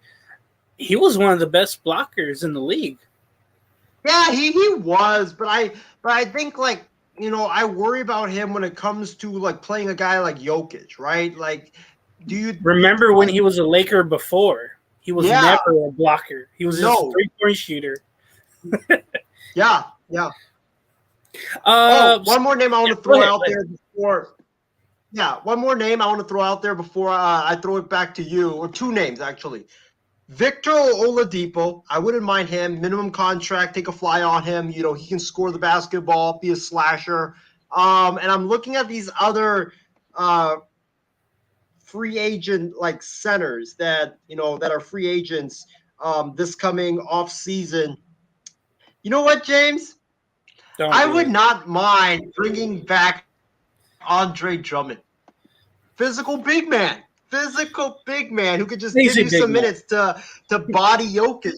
he was one of the best blockers in the league. Yeah, he was, but I think, like, I worry about him when it comes to like playing a guy like Jokic, right? Like, do you Remember when he was a Laker before? He was Yeah. never a blocker. He was just a No. 3-point shooter. Yeah. One more name I want to throw out there before. Yeah, one more name I want to throw out there before I throw it back to you, or two names actually. Victor Oladipo, I wouldn't mind him. Minimum contract, take a fly on him. He can score the basketball, be a slasher. And I'm looking at these other free agent like centers that are free agents this coming off season. You know what, James? I would not mind bringing back Andre Drummond. Physical big man who could just give you some minutes to body Jokic.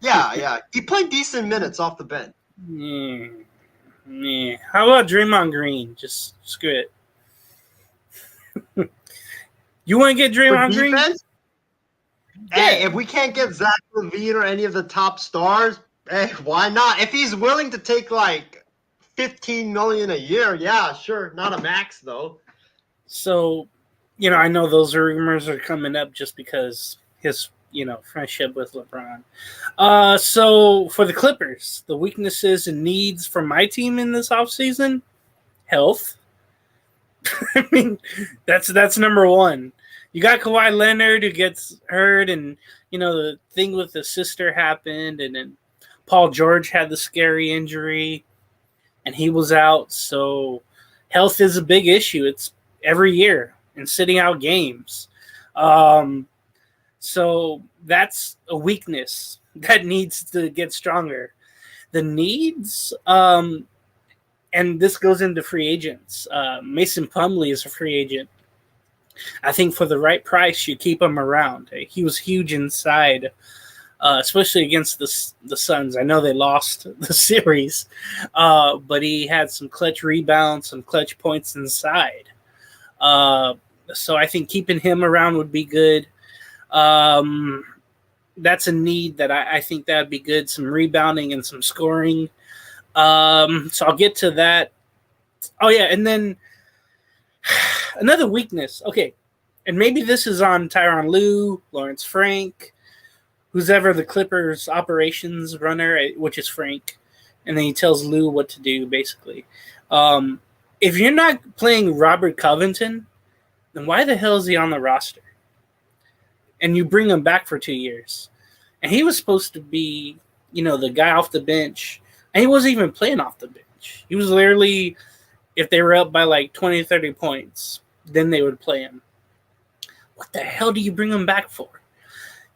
Yeah. He played decent minutes off the bench. Yeah. How about Draymond Green? Just screw it. You want to get Draymond Green? Hey, if we can't get Zach LaVine or any of the top stars, hey, why not? If he's willing to take like $15 million a year, yeah, sure. Not a max though. So, I know those rumors are coming up just because his, friendship with LeBron. So for the Clippers, the weaknesses and needs for my team in this offseason, health. I mean, that's number one. You got Kawhi Leonard who gets hurt, and the thing with the sister happened, and then Paul George had the scary injury, and he was out. So health is a big issue. It's every year and sitting out games. So that's a weakness that needs to get stronger. The needs, and this goes into free agents. Mason Plumlee is a free agent. I think for the right price, you keep him around. He was huge inside, especially against the Suns. I know they lost the series, but he had some clutch rebounds, some clutch points inside. So I think keeping him around would be good. That's a need that I think that would be good. Some rebounding and some scoring. So I'll get to that. Oh, yeah, and then another weakness. Okay, and maybe this is on Tyronn Lue, Lawrence Frank, who's ever the Clippers operations runner, which is Frank, and then he tells Lue what to do, basically. If you're not playing Robert Covington, then why the hell is he on the roster? And you bring him back for 2 years. And he was supposed to be, the guy off the bench, and he wasn't even playing off the bench. He was literally, if they were up by like 20, 30 points, then they would play him. What the hell do you bring him back for?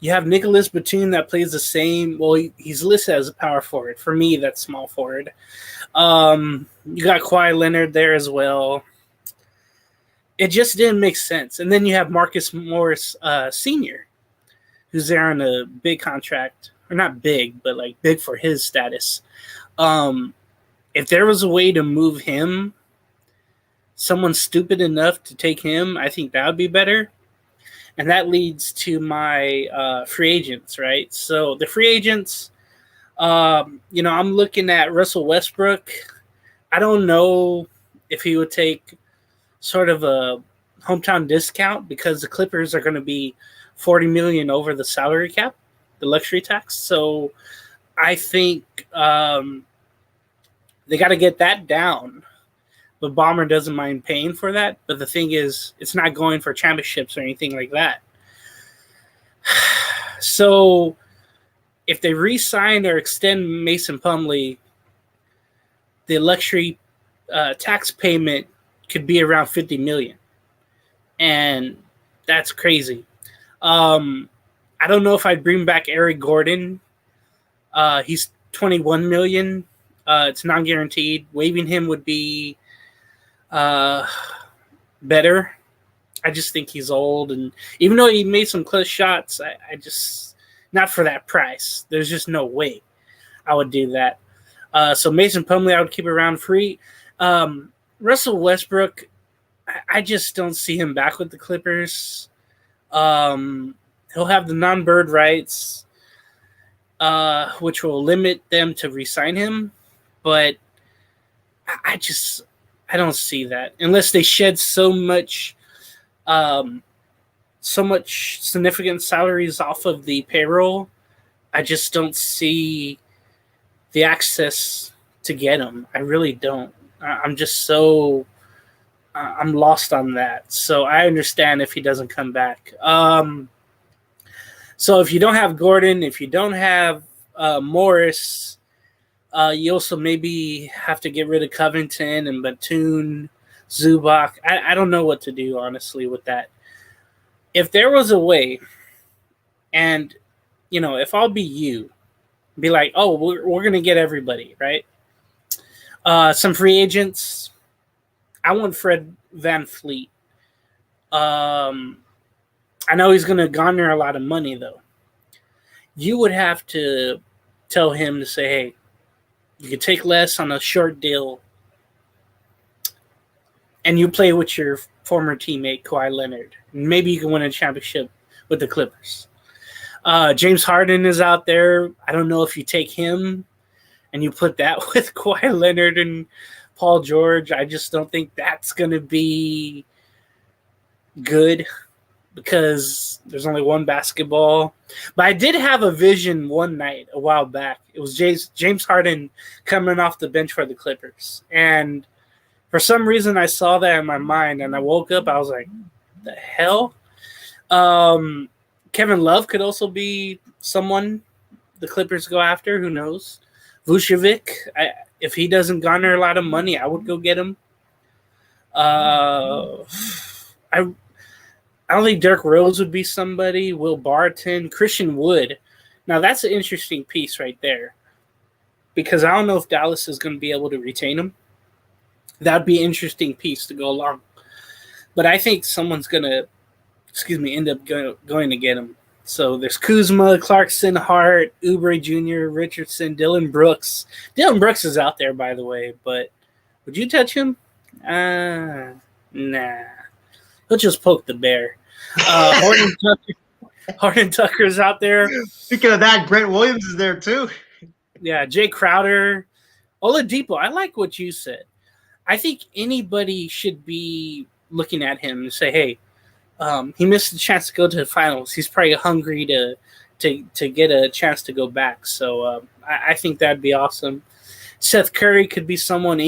You have Nicholas Batum that plays the same. Well, he's listed as a power forward. For me, that's small forward. You got Kawhi Leonard there as well. It just didn't make sense. And then you have Marcus Morris Sr., who's there on a big contract. Or not big, but like big for his status. If there was a way to move him, someone stupid enough to take him, I think that would be better. And that leads to my free agents, right? So the free agents, I'm looking at Russell Westbrook. I don't know if he would take sort of a hometown discount because the Clippers are going to be $40 million over the salary cap, the luxury tax. So I think they got to get that down. But Bomber doesn't mind paying for that. But the thing is, it's not going for championships or anything like that. So if they re-sign or extend Mason Plumlee, the luxury tax payment could be around $50 million, and that's crazy. I don't know if I'd bring back Eric Gordon. He's $21 million. It's non-guaranteed. Waiving him would be better. I just think he's old, and even though he made some close shots, I just not for that price. There's just no way I would do that. So Mason Plumlee, I would keep around free. Russell Westbrook, I just don't see him back with the Clippers. He'll have the non-bird rights, which will limit them to re-sign him. But I don't see that unless they shed so much significant salaries off of the payroll. I just don't see the access to get him. I really don't. I'm just I'm lost on that. So I understand if he doesn't come back. So if you don't have Gordon, if you don't have Morris, you also maybe have to get rid of Covington and Batum, Zubac. I don't know what to do, honestly, with that. If there was a way, and, if I'll be you, be like, oh, we're going to get everybody, right? Some free agents. I want Fred VanVleet. I know he's going to garner a lot of money, though. You would have to tell him to say, hey, you can take less on a short deal, and you play with your former teammate, Kawhi Leonard. Maybe you can win a championship with the Clippers. James Harden is out there. I don't know if you take him and you put that with Kawhi Leonard and Paul George. I just don't think that's going to be good because there's only one basketball. But I did have a vision one night a while back. It was James Harden coming off the bench for the Clippers. And for some reason, I saw that in my mind, and I woke up. I was like, the hell? Kevin Love could also be someone the Clippers go after. Who knows? Vucevic, if he doesn't garner a lot of money, I would go get him. I don't think Derrick Rose would be somebody. Will Barton, Christian Wood. Now, that's an interesting piece right there because I don't know if Dallas is going to be able to retain him. That would be an interesting piece to go along. But I think someone's going to, end up going to get him. So there's Kuzma, Clarkson, Hart, Oubre Jr., Richardson, Dylan Brooks. Dylan Brooks is out there, by the way, but would you touch him? Nah. He'll just poke the bear. Horton Tucker's out there. Speaking of that, Brent Williams is there too. Yeah, Jay Crowder. Oladipo, I like what you said. I think anybody should be looking at him and say, hey, he missed the chance to go to the finals. He's probably hungry to get a chance to go back. So I think that'd be awesome. Seth Curry could be someone.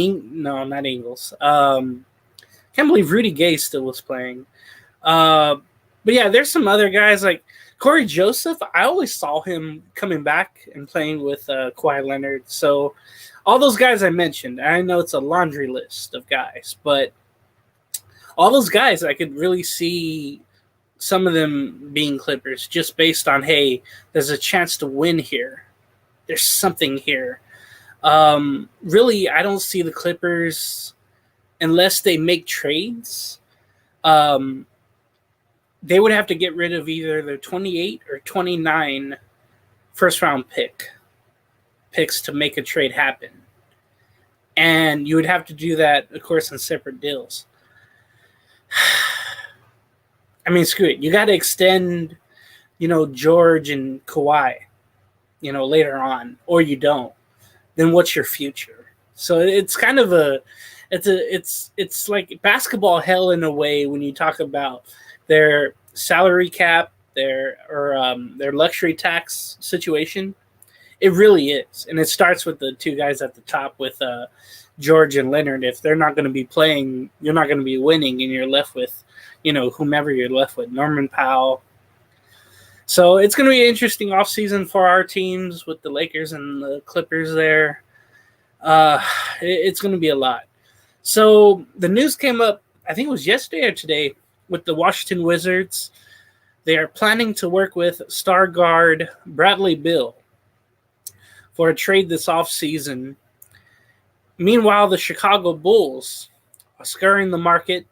No, not Ingles. Can't believe Rudy Gay still was playing. But yeah, there's some other guys like Corey Joseph. I always saw him coming back and playing with Kawhi Leonard. So all those guys I mentioned, I know it's a laundry list of guys, but all those guys I could really see some of them being Clippers just based on, hey, there's a chance to win here. There's something here. Really, I don't see the Clippers unless they make trades. They would have to get rid of either their 28 or 29 first-round picks to make a trade happen. And you would have to do that, of course, in separate deals. I mean, screw it. You got to extend, George and Kawhi, later on, or you don't. Then what's your future? So it's kind of it's like basketball hell in a way when you talk about their salary cap, their luxury tax situation. It really is, and it starts with the two guys at the top with George and Leonard. If they're not going to be playing, you're not going to be winning, and you're left with, whomever you're left with, Norman Powell. So it's going to be an interesting offseason for our teams with the Lakers and the Clippers there. it's going to be a lot. So the news came up, I think it was yesterday or today, with the Washington Wizards. They are planning to work with star guard Bradley Beal for a trade this offseason. Meanwhile, the Chicago Bulls are scouring the market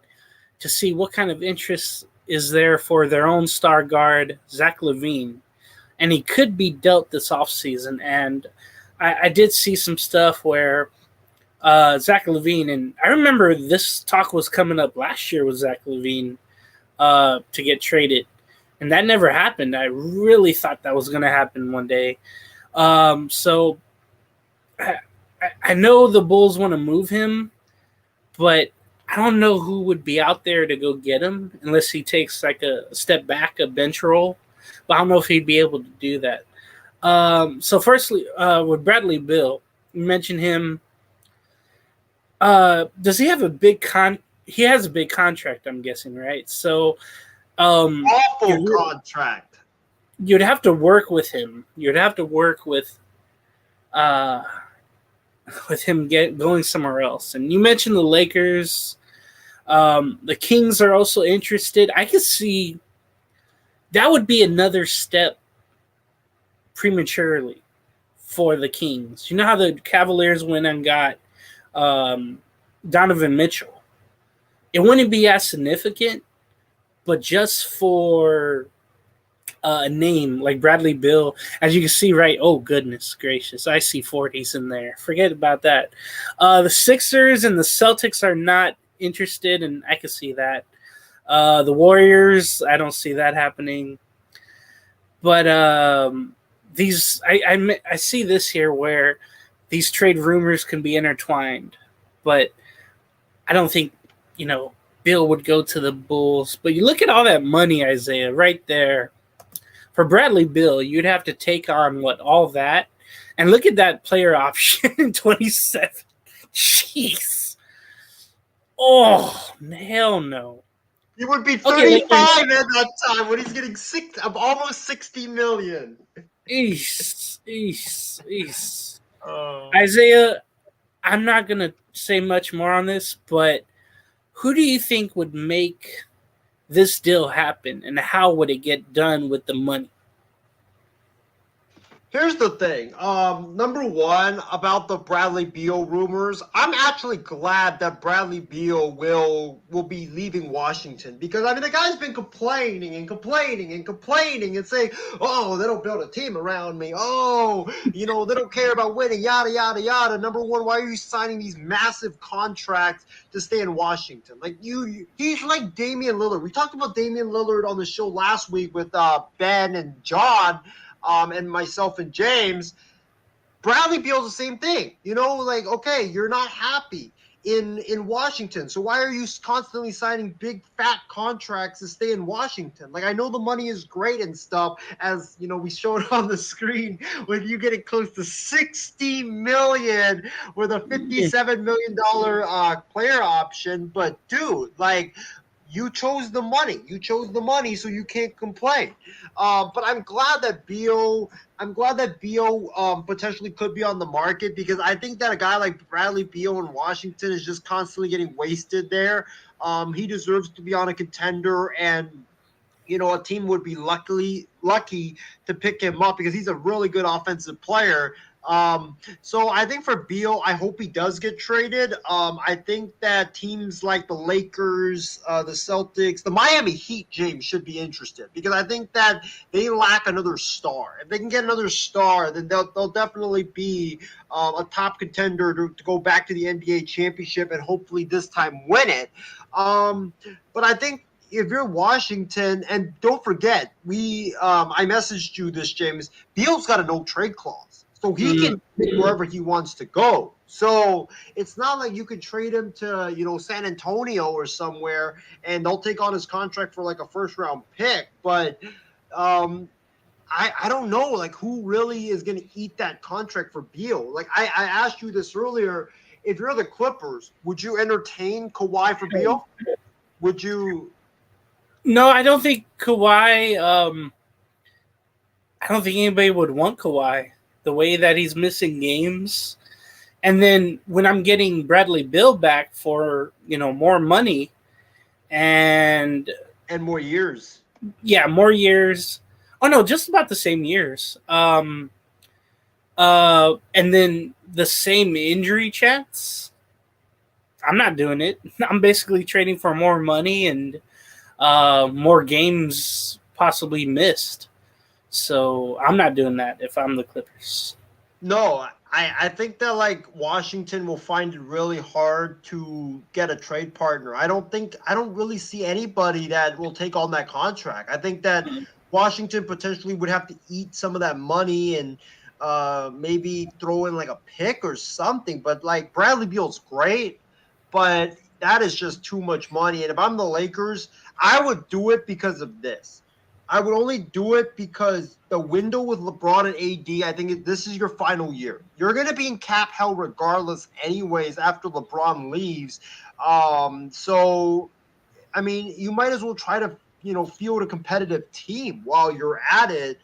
to see what kind of interest is there for their own star guard, Zach LaVine. And he could be dealt this offseason. And I did see some stuff where Zach LaVine, and I remember this talk was coming up last year with Zach LaVine to get traded. And that never happened. I really thought that was going to happen one day. So I know the Bulls want to move him, but I don't know who would be out there to go get him unless he takes like a step back, a bench role. But I don't know if he'd be able to do that. So firstly, with Bradley Beal, you mentioned him. Does he have a big He has a big contract, I'm guessing, right? So, awful contract. You'd have to work with him. You'd have to work with him going somewhere else. And you mentioned the Lakers. The Kings are also interested. I could see that would be another step prematurely for the Kings. You know how the Cavaliers went and got Donovan Mitchell? It wouldn't be as significant, but just for a name like Bradley Beal, as you can see, right? Oh, goodness gracious. I see 40s in there. Forget about that. The Sixers and the Celtics are not interested, and I can see that. The Warriors, I don't see that happening. But I see this here where these trade rumors can be intertwined. But I don't think, Bill would go to the Bulls. But you look at all that money, Isaiah, right there. For Bradley Beal, you'd have to take on all that. And look at that player option in 27. Jeez. Oh, hell no. He would be 35 at that time when he's getting almost $60 million. East. Isaiah, I'm not going to say much more on this, but who do you think would make this deal happen, and how would it get done with the money? Here's the thing. Number one, about the Bradley Beal rumors, I'm actually glad that Bradley Beal will be leaving Washington, because the guy's been complaining and saying, oh, they don't build a team around me. Oh, they don't care about winning, yada, yada, yada. Number one, why are you signing these massive contracts to stay in Washington? He's like Damian Lillard. We talked about Damian Lillard on the show last week with Ben and John. And myself and James. Bradley Beal's the same thing. Okay, you're not happy in Washington, so why are you constantly signing big fat contracts to stay in Washington? I know the money is great and stuff, as we showed on the screen when you getting close to $60 million with a $57 million player option. But dude, you chose the money. So you can't complain. But I'm glad that Beal potentially could be on the market, because I think that a guy like Bradley Beal in Washington is just constantly getting wasted there. He deserves to be on a contender, and a team would be lucky to pick him up, because he's a really good offensive player. So I think for Beal, I hope he does get traded. I think that teams like the Lakers, the Celtics, the Miami Heat, James, should be interested, because I think that they lack another star. If they can get another star, then they'll definitely be a top contender to go back to the NBA championship and hopefully this time win it. But I think if you're Washington, and don't forget, I messaged you this, James, Beal's got a no trade clause. So he can pick wherever he wants to go. So it's not like you could trade him to, San Antonio or somewhere, and they'll take on his contract for a first-round pick. But I don't know, who really is going to eat that contract for Beal. I asked you this earlier. If you're the Clippers, would you entertain Kawhi for Beal? Would you? No, I don't think Kawhi. I don't think anybody would want Kawhi. The way that he's missing games, And then when I'm getting Bradley Beal back for, more money and more years. yeah, more years. Oh no, just about the same years. And then the same injury chance. I'm not doing it. I'm basically trading for more money and more games possibly missed. So I'm not doing that if I'm the Clippers. No, I think that like Washington will find it really hard to get a trade partner. I don't really see anybody that will take on that contract. I think that Washington potentially would have to eat some of that money and maybe throw in like a pick or something. But like Bradley Beal's great, but that is just too much money. And if I'm the Lakers, I would do it because of this. I would only do it because the window with LeBron and AD, I think this is your final year. You're going to be in cap hell regardless anyways after LeBron leaves. So, I mean, you might as well try to, field a competitive team while you're at it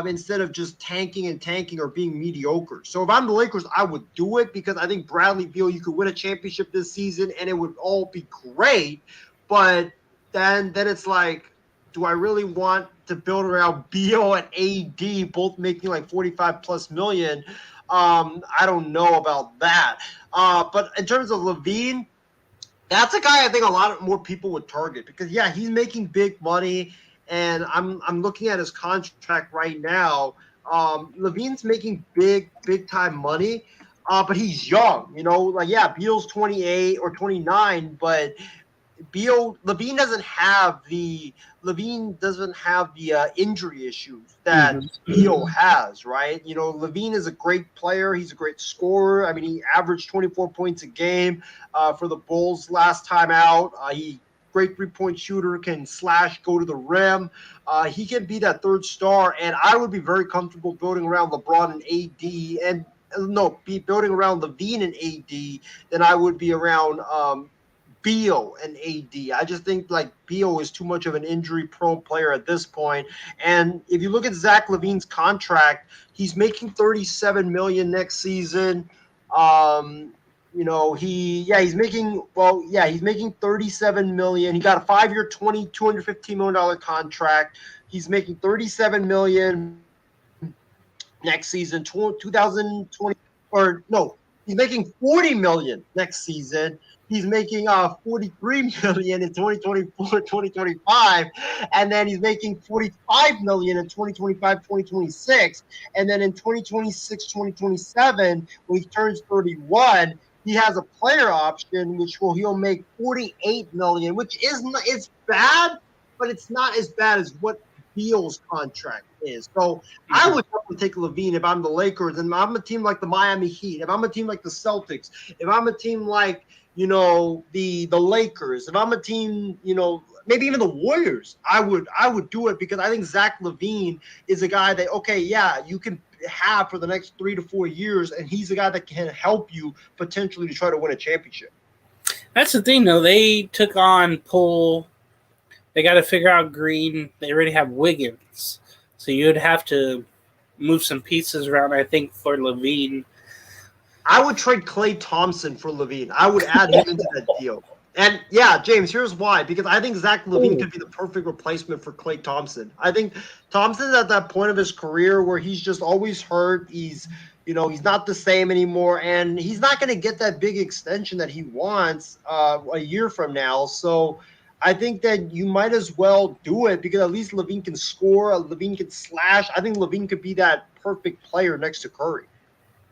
instead of just tanking or being mediocre. So if I'm the Lakers, I would do it because I think Bradley Beal, you could win a championship this season and it would all be great. But then it's like, do I really want to build around Beal and AD, both making like 45 plus million? I don't know about that. But in terms of LaVine, that's a guy I think a lot more people would target because yeah, he's making big money, and I'm looking at his contract right now. LaVine's making big time money, but he's young. Like yeah, Beal's 28 or 29, but LaVine doesn't have the injury issues that Beal has, right? LaVine is a great player. He's a great scorer. I mean, he averaged 24 points a game for the Bulls last time out. He great 3-point shooter, can slash, go to the rim. He can be that third star, and I would be very comfortable building around LeBron and AD, and building around LaVine and AD than I would be around Beal and AD. I just think like Beal is too much of an injury-prone player at this point. And if you look at Zach LaVine's contract, he's making $37 million next season. He's making $37 million. He got a 5-year, $215 million contract. He's making $37 million next season, 2020 or no, he's making $40 million next season. He's making $43 million in 2024, 2025, and then he's making $45 million in 2025, 2026, and then in 2026, 2027, when he turns 31, he has a player option he'll make $48 million, which it's bad, but it's not as bad as what Beal's contract is. So I would definitely take LaVine if I'm the Lakers, and I'm a team like the Miami Heat, if I'm a team like the Celtics, if I'm a team like the Lakers, if I'm a team, maybe even the Warriors, I would do it because I think Zach LaVine is a guy that you can have for the next 3 to 4 years, and he's a guy that can help you potentially to try to win a championship. That's the thing, though. They took on Poole. They got to figure out Green. They already have Wiggins. So you would have to move some pieces around, I think, for LaVine. I would trade Klay Thompson for LaVine. I would add him into that deal. And, yeah, James, here's why. Because I think Zach LaVine could be the perfect replacement for Klay Thompson. I think Thompson's at that point of his career where he's just always hurt. He's not the same anymore. And he's not going to get that big extension that he wants a year from now. So I think that you might as well do it because at least LaVine can score. LaVine can slash. I think LaVine could be that perfect player next to Curry.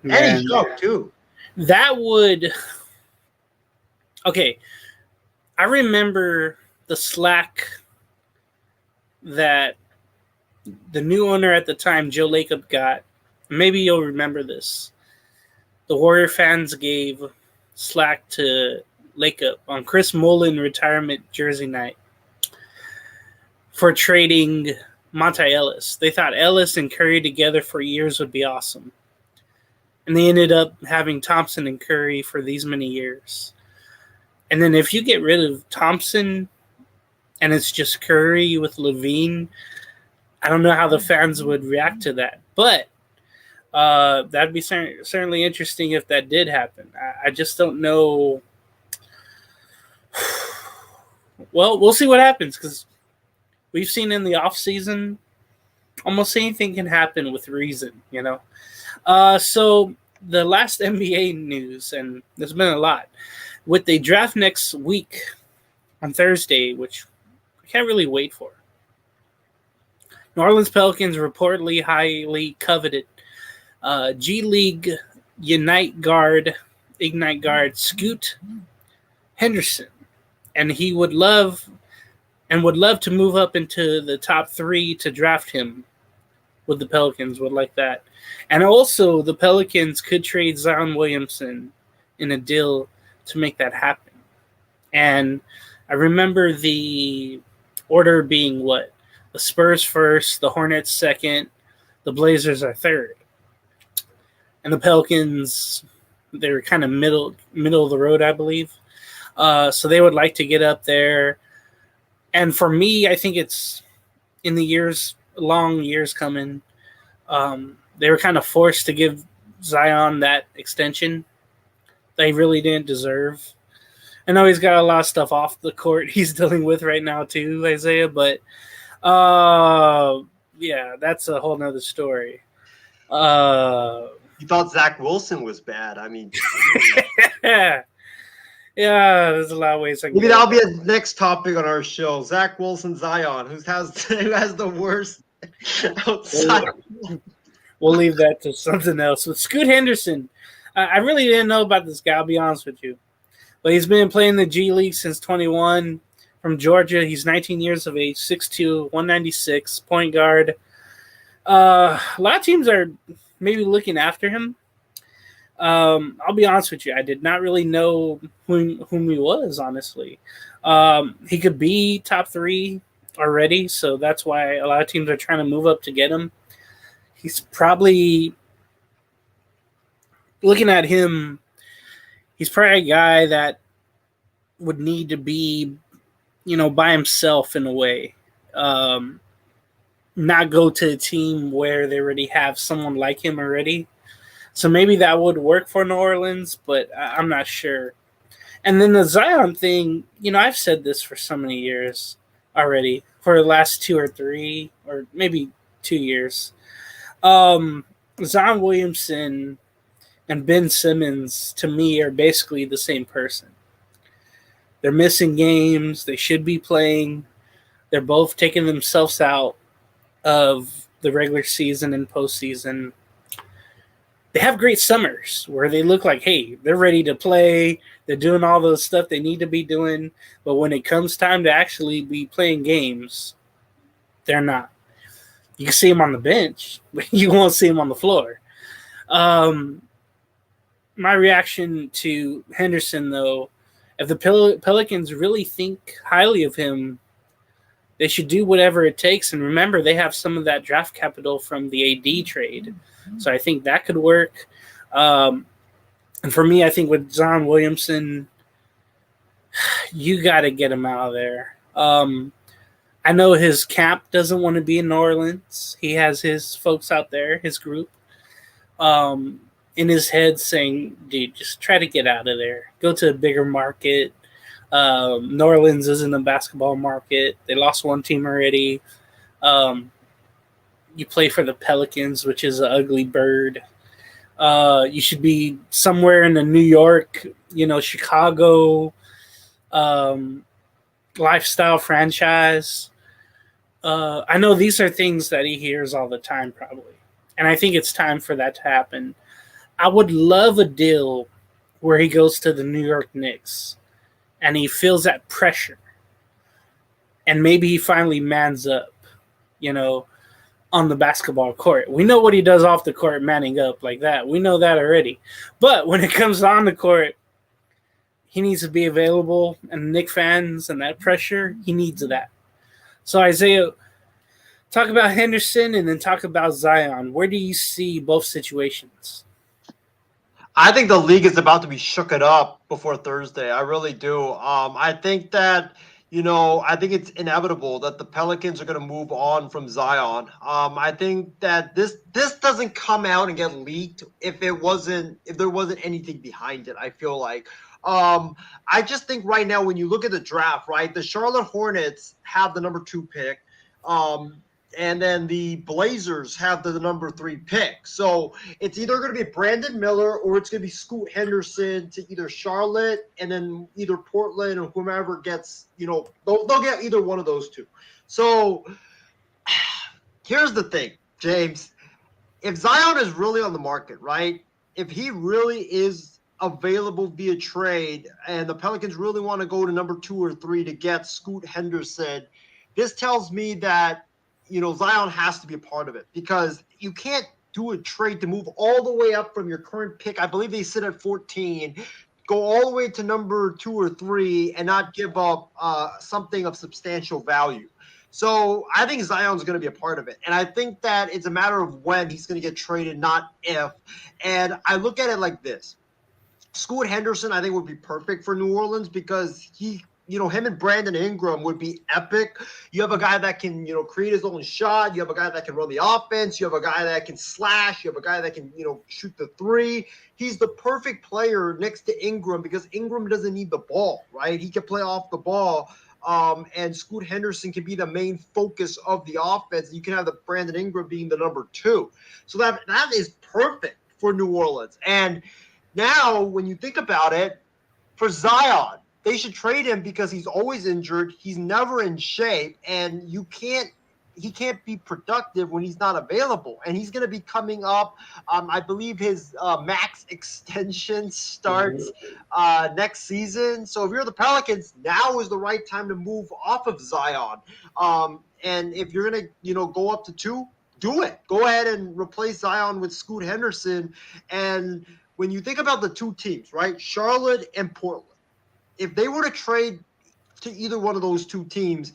Man. And he's young, too. That would... Okay. I remember the slack that the new owner at the time, Joe Lacob, got. Maybe you'll remember this. The Warrior fans gave slack to Lacob on Chris Mullin retirement jersey night for trading Monte Ellis. They thought Ellis and Curry together for years would be awesome. And they ended up having Thompson and Curry for these many years. And then if you get rid of Thompson and it's just Curry with LaVine, I don't know how the fans would react to that. But That'd be certainly interesting if that did happen. I just don't know. Well, we'll see what happens because we've seen in the off season almost anything can happen with reason, you know. So the last NBA news, and there's been a lot, with the draft next week on Thursday, which I can't really wait for. New Orleans Pelicans reportedly highly coveted G League Ignite guard Scoot Henderson, and he would love to move up into the top 3 to draft him. With the Pelicans, would like that, and also the Pelicans could trade Zion Williamson in a deal to make that happen. And I remember the order being what? The Spurs first, the Hornets second, the Blazers are third. And the Pelicans, they were kind of middle of the road, I believe. So they would like to get up there. And for me, I think it's in the long years coming. They were kind of forced to give Zion that extension they really didn't deserve. I know he's got a lot of stuff off the court he's dealing with right now too, Isaiah, but yeah, that's a whole nother story. You thought Zach Wilson was bad. I mean, yeah, there's a lot of ways. Maybe that'll be a next topic on our show. Zach Wilson, Zion, who has the worst outside. We'll leave that to something else. With Scoot Henderson, I really didn't know about this guy. I'll be honest with you, but he's been playing the G League since 21. From Georgia, he's 19 years of age, 6'2", 196, point guard. A lot of teams are maybe looking after him. I'll be honest with you, I did not really know whom he was, honestly. He could be top 3 already, so that's why a lot of teams are trying to move up to get him. He's probably, looking at him, he's probably a guy that would need to be, by himself in a way. Not go to a team where they already have someone like him already. So maybe that would work for New Orleans, but I'm not sure. And then the Zion thing, I've said this for so many years already, for the last 2 or 3, or maybe 2 years. Zion Williamson and Ben Simmons, to me, are basically the same person. They're missing games. They should be playing. They're both taking themselves out of the regular season and postseason. They have great summers where they look like, hey, they're ready to play. They're doing all those stuff they need to be doing. But when it comes time to actually be playing games, they're not. You can see them on the bench, but you won't see them on the floor. My reaction to Henderson, though, if the Pelicans really think highly of him, they should do whatever it takes. And remember, they have some of that draft capital from the AD trade. So I think that could work. And for me, I think with Zion Williamson, you got to get him out of there. I know his camp doesn't want to be in New Orleans. He has his folks out there, his group, in his head saying, dude, just try to get out of there. Go to a bigger market. New Orleans isn't a basketball market. They lost one team already. You play for the Pelicans, which is an ugly bird. You should be somewhere in the New York, Chicago lifestyle franchise. I know these are things that he hears all the time, probably. And I think it's time for that to happen. I would love a deal where he goes to the New York Knicks and he feels that pressure. And maybe he finally mans up, on the basketball court. We know what he does off the court, manning up like that. We know that already. But when it comes on the court, he needs to be available. And Knick fans and that pressure, he needs that. So, Isaiah, talk about Henderson and then talk about Zion. Where do you see both situations? I think the league is about to be shook it up before Thursday. I really do. I think that I think it's inevitable that the Pelicans are going to move on from Zion. I think that this doesn't come out and get leaked if there wasn't anything behind it. I feel like. I just think right now when you look at the draft, right, the Charlotte Hornets have the number 2 pick. And then the Blazers have the number 3 pick. So it's either going to be Brandon Miller or it's going to be Scoot Henderson to either Charlotte and then either Portland or whomever gets, they'll get either one of those two. So here's the thing, James. If Zion is really on the market, right, if he really is available via trade and the Pelicans really want to go to number 2 or 3 to get Scoot Henderson, this tells me that Zion has to be a part of it because you can't do a trade to move all the way up from your current pick. I believe they sit at 14, go all the way to number 2 or 3 and not give up something of substantial value. So I think Zion's going to be a part of it. And I think that it's a matter of when he's going to get traded, not if. And I look at it like this. Scoot Henderson, I think, would be perfect for New Orleans because him and Brandon Ingram would be epic. You have a guy that can, create his own shot. You have a guy that can run the offense. You have a guy that can slash. You have a guy that can, shoot the 3. He's the perfect player next to Ingram because Ingram doesn't need the ball, right? He can play off the ball. And Scoot Henderson can be the main focus of the offense. You can have the Brandon Ingram being the number 2. So that is perfect for New Orleans. And now when you think about it, for Zion, they should trade him because he's always injured. He's never in shape, and he can't be productive when he's not available. And he's going to be coming up. I believe his max extension starts next season. So if you're the Pelicans, now is the right time to move off of Zion. And if you're going to, go up to 2, do it. Go ahead and replace Zion with Scoot Henderson. And when you think about the 2 teams, right, Charlotte and Portland, if they were to trade to either one of those 2 teams,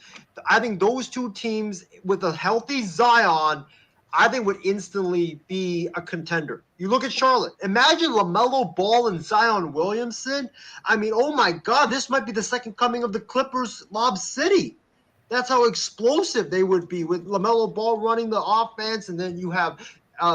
I think those 2 teams with a healthy Zion, I think would instantly be a contender. You look at Charlotte. Imagine LaMelo Ball and Zion Williamson. I mean, oh my God, this might be the second coming of the Clippers Lob City. That's how explosive they would be with LaMelo Ball running the offense, and then you have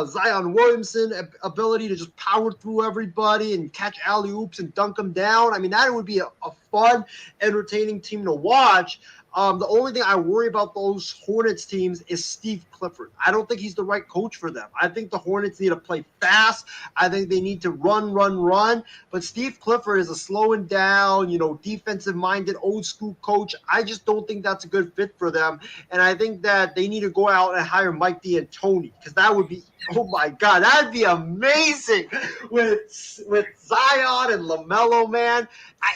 Zion Williamson ability to just power through everybody and catch alley-oops and dunk them down. I mean, that would be a fun, entertaining team to watch. The only thing I worry about those Hornets teams is Steve Clifford. I don't think he's the right coach for them. I think the Hornets need to play fast. I think they need to run. But Steve Clifford is a slowing down, defensive-minded, old-school coach. I just don't think that's a good fit for them. And I think that they need to go out and hire Mike D'Antoni because that would be, oh my God, that'd be amazing with Zion and LaMelo, man.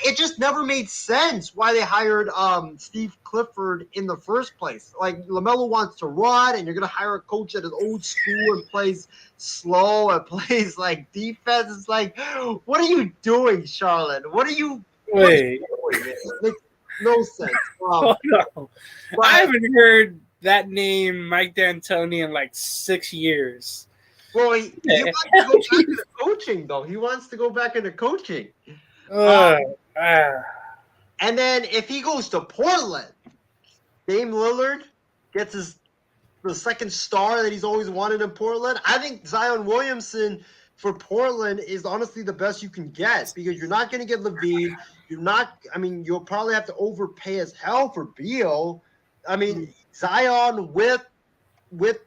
It just never made sense why they hired Steve Clifford in the first place. Like, LaMelo wants to run, and you're going to hire a coach that is old school and plays slow and plays, like, defense. It's like, what are you doing, Charlotte? What are you doing, man? It makes no sense. Oh, no. I haven't heard that name, Mike D'Antoni, in like 6 years. Well, he wants to go back into coaching, though. He wants to go back into coaching. And then if he goes to Portland, Dame Lillard gets the second star that he's always wanted in Portland. I think Zion Williamson for Portland is honestly the best you can get because you're not going to get Levine. You'll probably have to overpay as hell for Beal. I mean, Zion with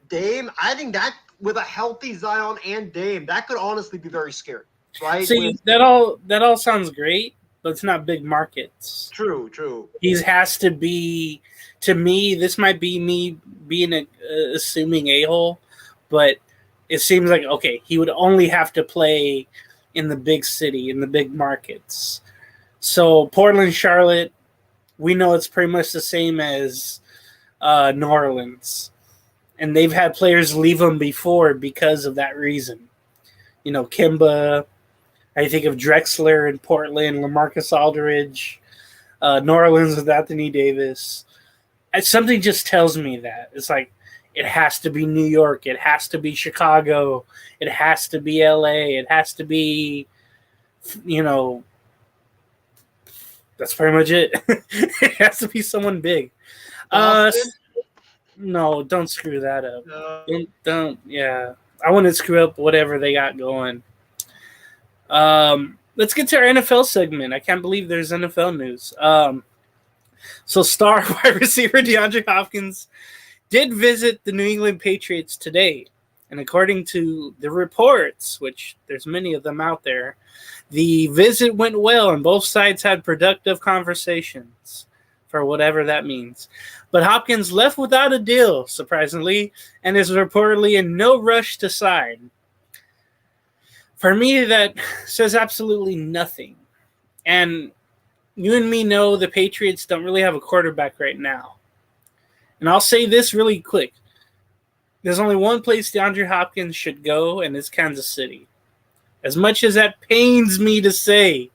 Dame, I think that with a healthy Zion and Dame, that could honestly be very scary, right? See, that all sounds great, but it's not big markets. True. He has to be, to me, this might be me being an assuming a-hole, but it seems like, okay, he would only have to play in the big city, in the big markets. So Portland, Charlotte, we know it's pretty much the same as New Orleans. And they've had players leave them before because of that reason. Kemba, I think of Drexler in Portland, LaMarcus Aldridge, New Orleans with Anthony Davis. Something just tells me that. It's like, it has to be New York. It has to be Chicago. It has to be LA. It has to be, That's pretty much it. It has to be someone big. Boston? No, don't screw that up. No. Don't. Yeah, I wouldn't screw up whatever they got going. Let's get to our NFL segment. I can't believe there's NFL news. So star wide receiver DeAndre Hopkins did visit the New England Patriots today. And according to the reports, which there's many of them out there, the visit went well and both sides had productive conversations, for whatever that means. But Hopkins left without a deal, surprisingly, and is reportedly in no rush to sign. For me, that says absolutely nothing. And you and me know the Patriots don't really have a quarterback right now. And I'll say this really quick. There's only one place DeAndre Hopkins should go, and it's Kansas City. As much as that pains me to say,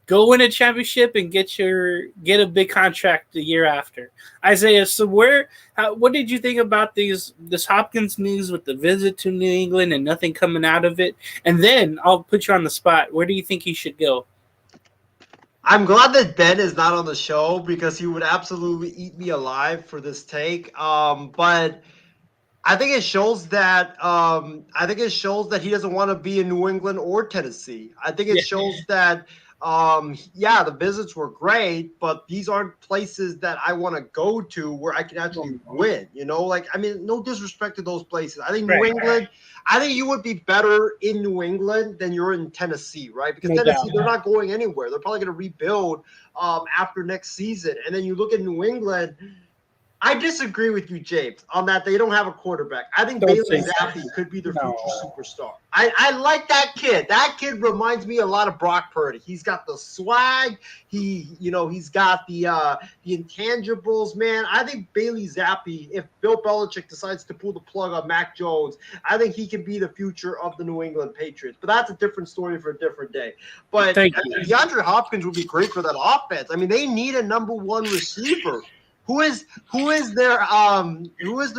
go win a championship and get a big contract the year after. Isaiah, so what did you think about this Hopkins news with the visit to New England and nothing coming out of it? And then I'll put you on the spot. Where do you think he should go? I'm glad that Ben is not on the show because he would absolutely eat me alive for this take. But I think it shows that he doesn't want to be in New England or Tennessee. I think it shows that the visits were great, but these aren't places that I want to go to where I can actually win. No disrespect to those places. I think New England. I think you would be better in New England than you're in Tennessee, right? Because Tennessee, they're not going anywhere. They're probably going to rebuild after next season. And then you look at New England. I disagree with you, James, on that they don't have a quarterback. I think Bailey Zappi could be their future superstar. I like that kid. That kid reminds me a lot of Brock Purdy. He's got the swag. He's got the intangibles, man. I think Bailey Zappi, if Bill Belichick decides to pull the plug on Mac Jones, I think he can be the future of the New England Patriots. But that's a different story for a different day. But DeAndre Hopkins would be great for that offense. I mean, they need a number one receiver. Who is their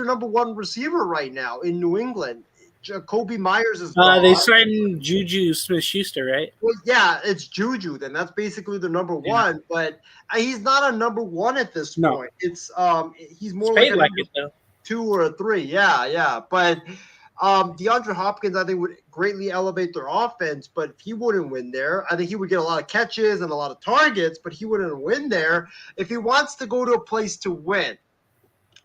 number one receiver right now in New England? Jacoby Myers is gone. They signed Juju Smith-Schuster, right? Well, yeah, it's Juju. Then that's basically the number one, but he's not a number one at this point. It's he's more like a 2 or a 3. Yeah. But DeAndre Hopkins, I think, would greatly elevate their offense, but he wouldn't win there. I think he would get a lot of catches and a lot of targets, but he wouldn't win there. If he wants to go to a place to win,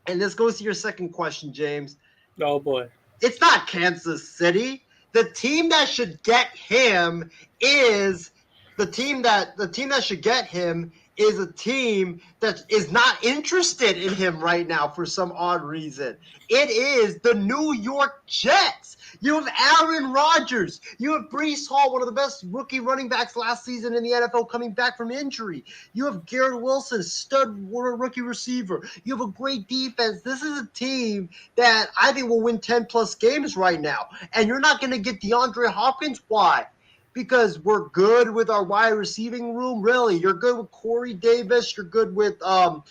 and this goes to your second question, James. Oh, boy. It's not Kansas City. The team that should get him is a team that is not interested in him right now for some odd reason. It is the New York Jets. You have Aaron Rodgers. You have Breece Hall, one of the best rookie running backs last season in the NFL, coming back from injury. You have Garrett Wilson, stud rookie receiver. You have a great defense. This is a team that I think will win 10-plus games right now. And you're not going to get DeAndre Hopkins. Why? Because we're good with our wide receiving room. Really, you're good with Corey Davis. You're good with Lazard,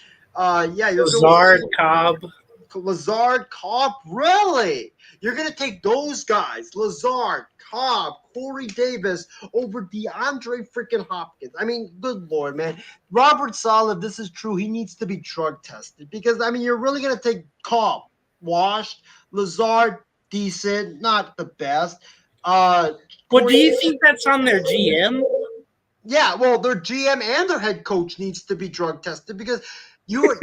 Cobb. Really, you're gonna take those guys, Lazard, Cobb, Corey Davis, over DeAndre freaking Hopkins. I mean, good Lord, man. Robert Saleh, if this is true, he needs to be drug tested because you're really gonna take Cobb, washed, Lazard, decent, not the best. Well, do you think that's on their GM? Yeah, well, their GM and their head coach needs to be drug tested because you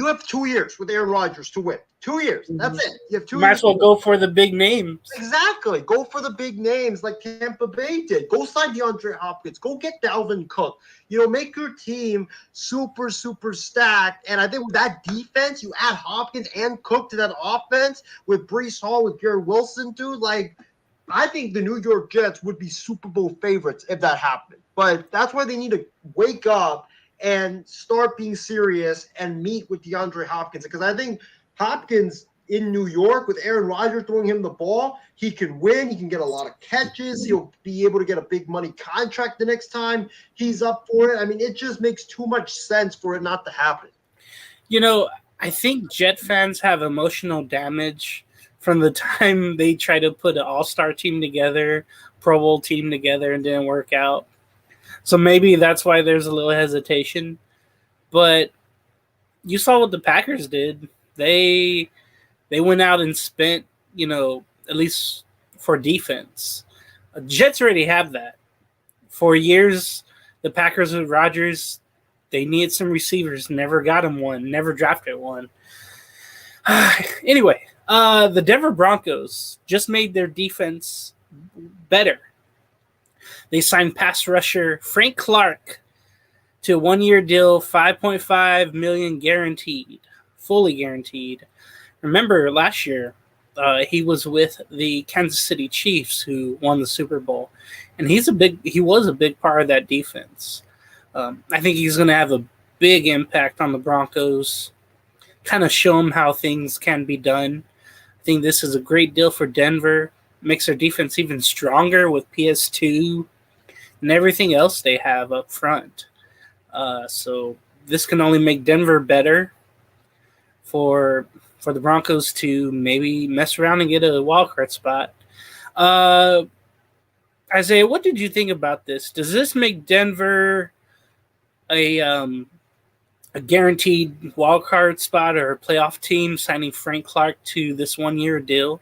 have 2 years with Aaron Rodgers to win. 2 years. That's it. You have 2 years. Might as well go for the big names. Exactly. Go for the big names like Tampa Bay did. Go sign DeAndre Hopkins. Go get Dalvin Cook. Make your team super, super stacked. And I think with that defense, you add Hopkins and Cook to that offense with Breece Hall, with Garrett Wilson, dude, I think the New York Jets would be Super Bowl favorites if that happened. But that's why they need to wake up and start being serious and meet with DeAndre Hopkins. Because I think Hopkins in New York with Aaron Rodgers throwing him the ball, he can win. He can get a lot of catches. He'll be able to get a big money contract the next time he's up for it. I mean, it just makes too much sense for it not to happen. I think Jet fans have emotional damage from the time they try to put an all-star team together, Pro Bowl team together, and didn't work out. So maybe that's why there's a little hesitation. But you saw what the Packers did. They went out and spent, at least for defense. Jets already have that. For years, the Packers with Rodgers, they needed some receivers. Never got him one. Never drafted one. Anyway, the Denver Broncos just made their defense better. They signed pass rusher Frank Clark to a one-year deal, $5.5 million guaranteed, fully guaranteed. Remember last year, he was with the Kansas City Chiefs, who won the Super Bowl, and he was a big part of that defense. I think he's going to have a big impact on the Broncos, kind of show them how things can be done. I think this is a great deal for Denver. Makes their defense even stronger with PS2 and everything else they have up front. So this can only make Denver better for the Broncos to maybe mess around and get a wildcard spot. Isaiah, what did you think about this? Does this make Denver a guaranteed wildcard spot or a playoff team, signing Frank Clark to this one-year deal?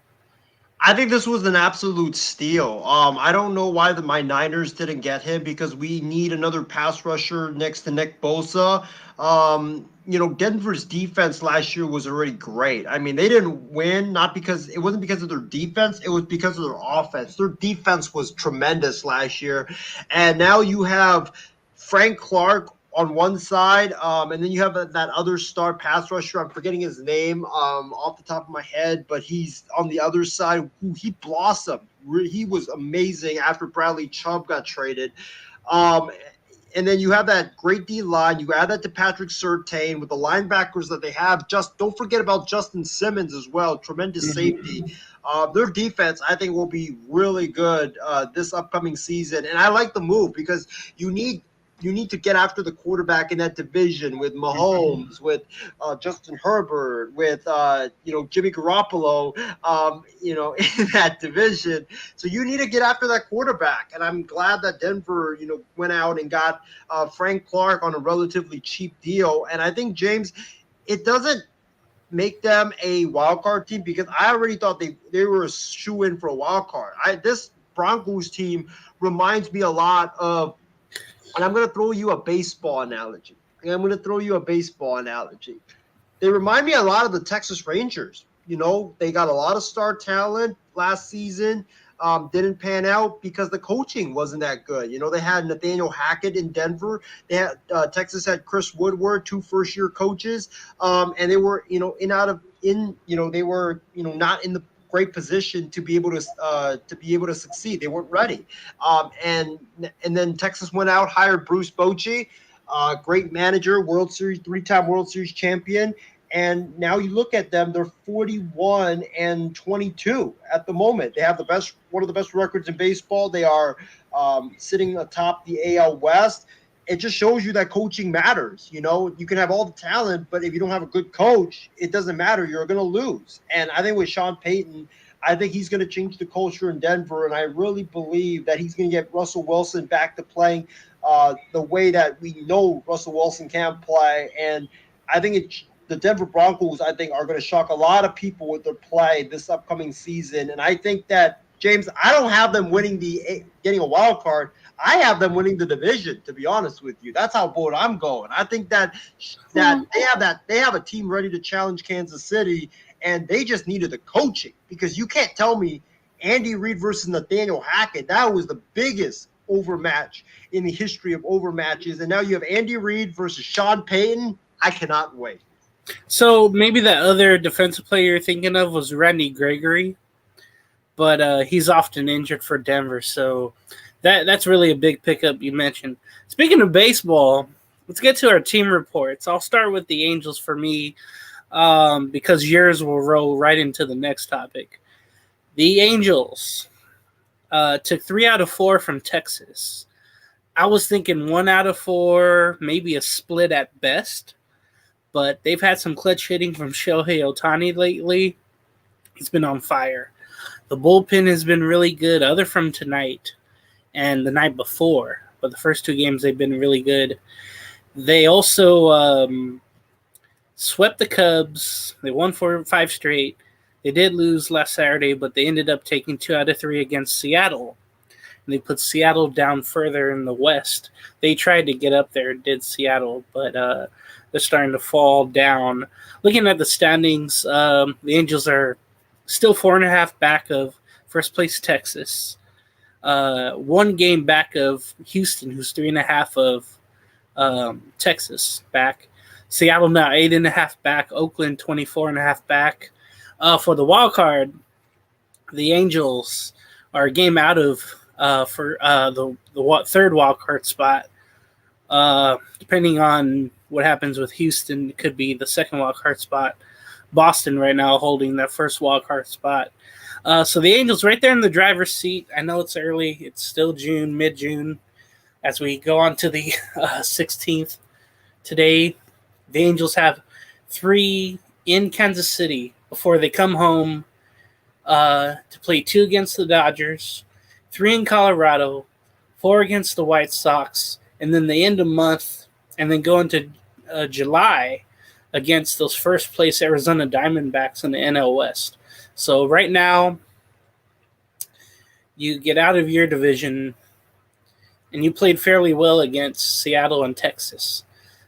I think this was an absolute steal. I don't know why my Niners didn't get him, because we need another pass rusher next to Nick Bosa. Denver's defense last year was already great. I mean, they didn't win, it wasn't because of their defense, it was because of their offense. Their defense was tremendous last year. And now you have Frank Clark on one side, and then you have that other star pass rusher. I'm forgetting his name off the top of my head, but he's on the other side. He blossomed. He was amazing after Bradley Chubb got traded. And then you have that great D line. You add that to Patrick Surtain with the linebackers that they have. Just don't forget about Justin Simmons as well. Tremendous safety. Their defense, I think, will be really good this upcoming season. And I like the move because you need to get after the quarterback in that division with Mahomes, with Justin Herbert, with Jimmy Garoppolo, in that division. So you need to get after that quarterback, and I'm glad that Denver, went out and got Frank Clark on a relatively cheap deal. And I think, James, it doesn't make them a wild card team, because I already thought they were a shoe-in for a wild card. This Broncos team reminds me a lot of. And I'm going to throw you a baseball analogy. They remind me a lot of the Texas Rangers. They got a lot of star talent last season. Didn't pan out because the coaching wasn't that good. They had Nathaniel Hackett in Denver. They had Texas had Chris Woodward, 2 first-year coaches, and they were not in the great position to be able to succeed. They weren't ready. And then Texas went out, hired Bruce Bochy, great manager, 3-time World Series champion. And now you look at them, they're 41-22 at the moment. They have one of the best records in baseball. They are sitting atop the AL West. It just shows you that coaching matters. You can have all the talent, but if you don't have a good coach, it doesn't matter. You're going to lose. And I think with Sean Payton, I think he's going to change the culture in Denver. And I really believe that he's going to get Russell Wilson back to playing the way that we know Russell Wilson can play. And I think the Denver Broncos, I think, are going to shock a lot of people with their play this upcoming season. And I think that, James, I don't have them getting a wild card. I have them winning the division, to be honest with you. That's how bold I'm going. I think that they have a team ready to challenge Kansas City, and they just needed the coaching, because you can't tell me Andy Reid versus Nathaniel Hackett, that was the biggest overmatch in the history of overmatches. And now you have Andy Reid versus Sean Payton. I cannot wait. So maybe that other defensive player you're thinking of was Randy Gregory, but he's often injured for Denver, so that's really a big pickup you mentioned. Speaking of baseball, let's get to our team reports. I'll start with the Angels for me, because yours will roll right into the next topic. The Angels took 3 out of 4 from Texas. I was thinking 1 out of 4, maybe a split at best, but they've had some clutch hitting from Shohei Ohtani lately. He's been on fire. The bullpen has been really good, other from tonight and the night before. but the first 2 games they've been really good. They also swept the Cubs. They won 4-5 straight. They did lose last Saturday, but they ended up taking 2 out of 3 against Seattle. And they put Seattle down further in the West. They tried to get up there, did Seattle, but they're starting to fall down. Looking at the standings, the Angels are still 4.5 back of first place Texas. 1 game back of Houston, who's 3.5 of Texas back. Seattle now 8.5 back. Oakland 24.5 back. For the wild card, the Angels are a game out of for the third wild card spot. Depending on what happens with Houston, it could be the second wild card spot. Boston right now holding that first wild card spot. So the Angels right there in the driver's seat. I know it's early. It's still June, mid-June, as we go on to the 16th. Today, the Angels have 3 in Kansas City before they come home to play 2 against the Dodgers, 3 in Colorado, 4 against the White Sox, and then they end the month and then go into July against those first-place Arizona Diamondbacks in the NL West. So right now, you get out of your division, and you played fairly well against Seattle and Texas.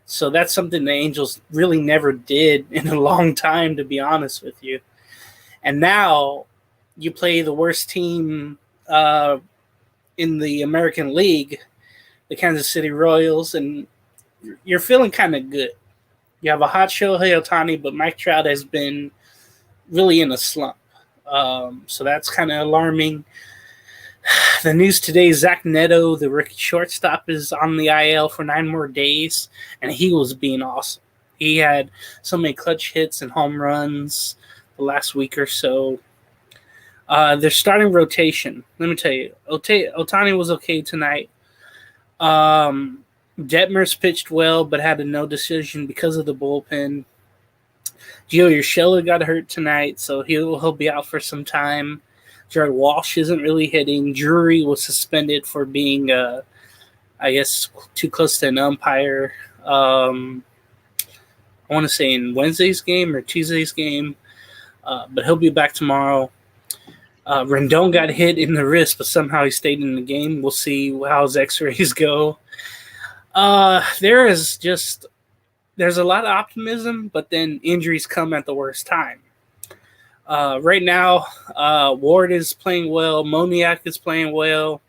So that's something the Angels really never did in a long time, to be honest with you. And now you play the worst team in the American League, the Kansas City Royals, and you're feeling kind of good. You have a hot Shohei Ohtani, but Mike Trout has been really in a slump. So that's kind of alarming. The news today, Zach Neto, the rookie shortstop, is on the IL for 9 more days, and he was being awesome. He had so many clutch hits and home runs the last week or so. They're starting rotation. Let me tell you, Ohtani was okay tonight. Detmers pitched well, but had a no decision because of the bullpen. Gio Urshela got hurt tonight, so he'll be out for some time. Jared Walsh isn't really hitting. Drury was suspended for being, I guess, too close to an umpire. I want to say in Wednesday's game or Tuesday's game, but he'll be back tomorrow. Rendon got hit in the wrist, but somehow he stayed in the game. We'll see how his x-rays go. There's a lot of optimism, but then injuries come at the worst time. Right now, Ward is playing well. Moniak is playing well.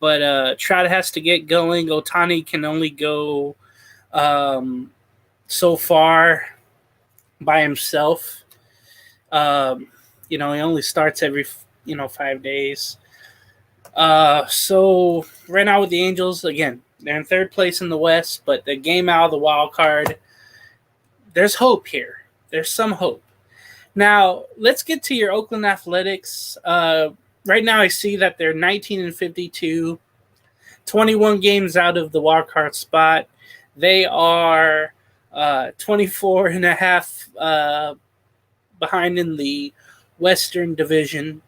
But Trout has to get going. Ohtani can only go so far by himself. He only starts every 5 days. So right now with the Angels, again, they're in 3rd place in the West, but the game out of the wild card, there's hope here. There's some hope. Now, let's get to your Oakland Athletics. Right now I see that they're 19-52, 21 games out of the wild card spot. They are 24.5 behind in the Western Division.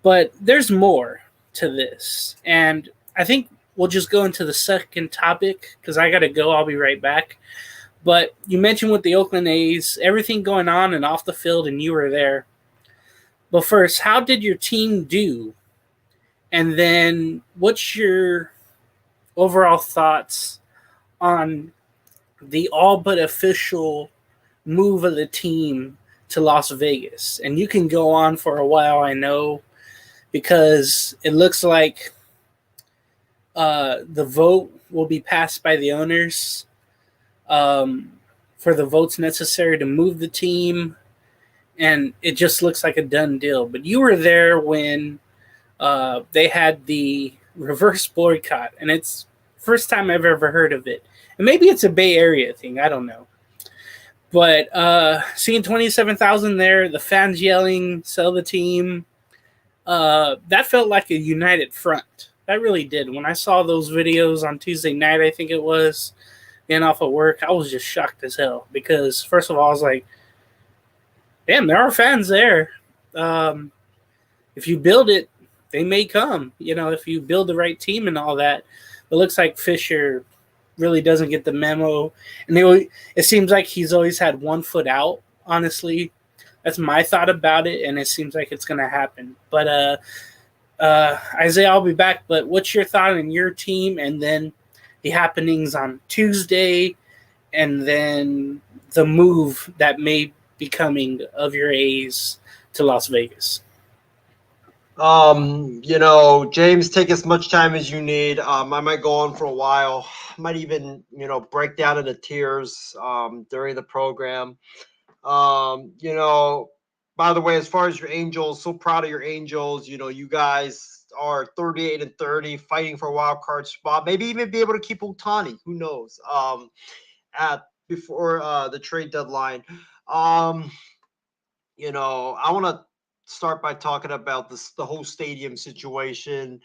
But there's more to this. And I think we'll just go into the second topic because I got to go. I'll be right back. But you mentioned with the Oakland A's, everything going on and off the field, and you were there. But first, how did your team do? And then what's your overall thoughts on the all but official move of the team to Las Vegas? And you can go on for a while, I know, because it looks like the vote will be passed by the owners for the votes necessary to move the team, and it just looks like a done deal. But you were there when they had the reverse boycott, and it's the first time I've ever heard of it. And maybe it's a Bay Area thing, I don't know. But seeing 27,000 there, the fans yelling, sell the team, that felt like a united front. That really did. When I saw those videos on Tuesday night, I think it was, getting off of work, I was just shocked as hell. Because, first of all, I was like, damn, there are fans there. If you build it, they may come, if you build the right team and all that. It looks like Fisher really doesn't get the memo, and it seems like he's always had one foot out. Honestly, that's my thought about it, and it seems like it's going to happen. But Isaiah, I'll be back. But what's your thought on your team, and then the happenings on Tuesday, and then the move that may be coming of your A's to Las Vegas? James, take as much time as you need. I might go on for a while. Might even, break down into tears during the program. You know, by the way, as far as your Angels, so proud of your Angels. You guys are 38-30, fighting for a wild card spot. Maybe even be able to keep Otani. Who knows? At before the trade deadline. Um, I want to start by talking about the whole stadium situation.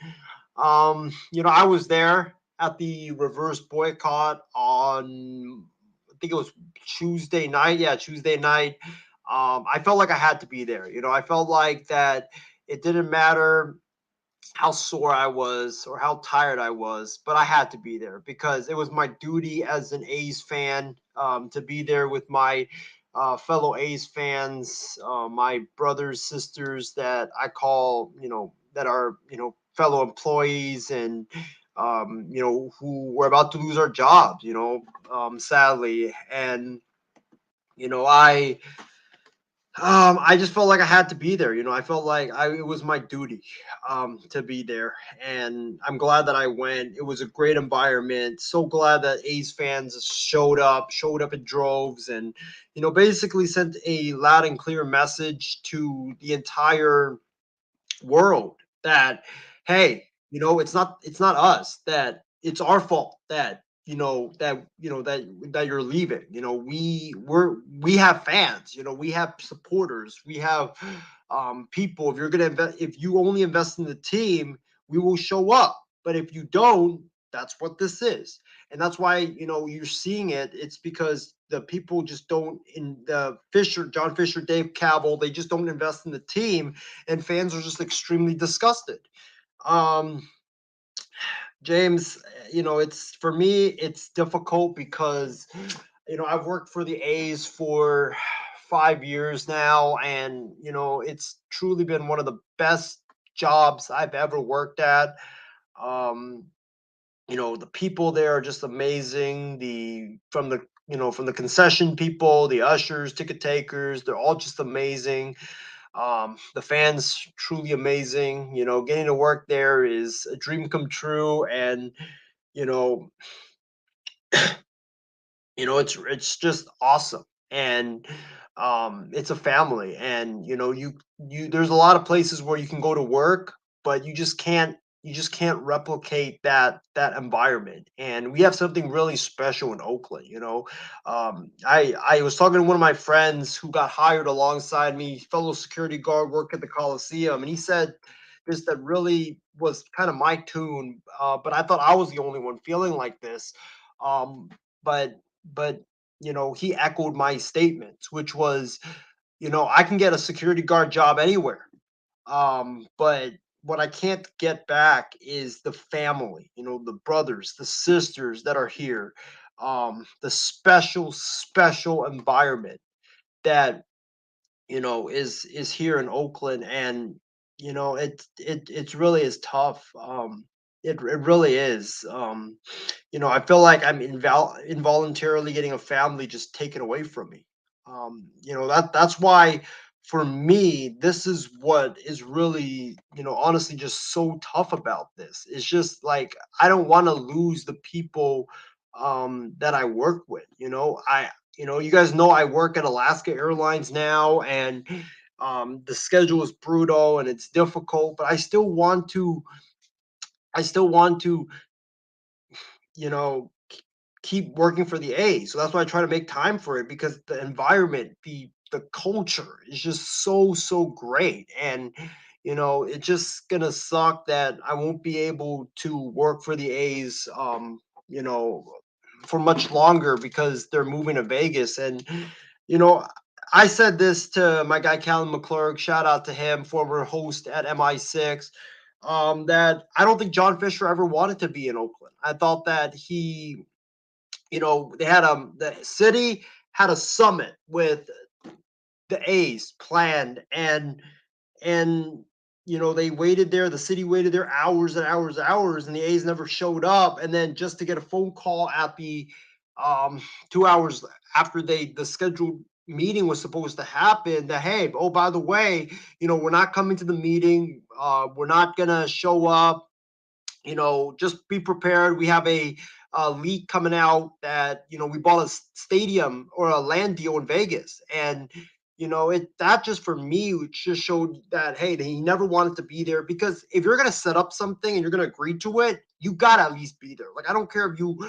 I was there at the reverse boycott on, I think it was Tuesday night. Yeah, Tuesday night. I felt like I had to be there. I felt like that it didn't matter how sore I was or how tired I was, but I had to be there because it was my duty as an A's fan to be there with my fellow A's fans, my brothers, sisters that I call, that are, fellow employees and, who were about to lose our jobs, sadly. And, I just felt like I had to be there. I felt like it was my duty to be there. And I'm glad that I went. It was a great environment. So glad that A's fans showed up in droves and, basically sent a loud and clear message to the entire world that, hey, it's not us, that it's our fault that that you're leaving. We have fans, we have supporters, we have people. If you only invest in the team, we will show up, but if you don't, that's what this is. And that's why you're seeing it. It's because the people just don't, in the John Fisher, Dave Cavill, they just don't invest in the team, and fans are just extremely disgusted. Um, James, it's for me, it's difficult because I've worked for the A's for 5 years now, and it's truly been one of the best jobs I've ever worked at. Um, the people there are just amazing. From the concession people, the ushers, ticket takers, they're all just amazing. The fans truly amazing. Getting to work there is a dream come true, and you know, it's just awesome. And it's a family, and you there's a lot of places where you can go to work, but you just can't replicate that environment. And we have something really special in Oakland. I was talking to one of my friends who got hired alongside me, fellow security guard, worked at the Coliseum, and he said this that really was kind of my tune, but I thought I was the only one feeling like this. um, but he echoed my statements, which was, I can get a security guard job anywhere. But what I can't get back is the family, the brothers, the sisters that are here, the special environment that is here in Oakland. And it really is tough. It really is. I feel like I'm involuntarily getting a family just taken away from me. That's why for me, this is what is really, honestly, just so tough about this. It's just like I don't want to lose the people that I work with. You guys know I work at Alaska Airlines now, and the schedule is brutal and it's difficult, but I still want to you know keep working for the A. So that's why I try to make time for it, because the environment, the culture is just so great. And it's just gonna suck that I won't be able to work for the A's you know for much longer because they're moving to Vegas. And you know I said this to my guy Callan McClurg, shout out to him, former host at MI6. that I don't think John Fisher ever wanted to be in Oakland. I thought that he, they had the city had a summit with the A's planned, and they waited there. The city waited there hours and hours and hours, and the A's never showed up. And then just to get a phone call at the 2 hours after the scheduled meeting was supposed to happen, that hey, oh by the way, we're not coming to the meeting. We're not gonna show up. Just be prepared. We have a leak coming out that we bought a stadium or a land deal in Vegas, and that just for me just showed that hey, he never wanted to be there, because if you're gonna set up something and you're gonna agree to it, you gotta at least be there. Like I don't care if you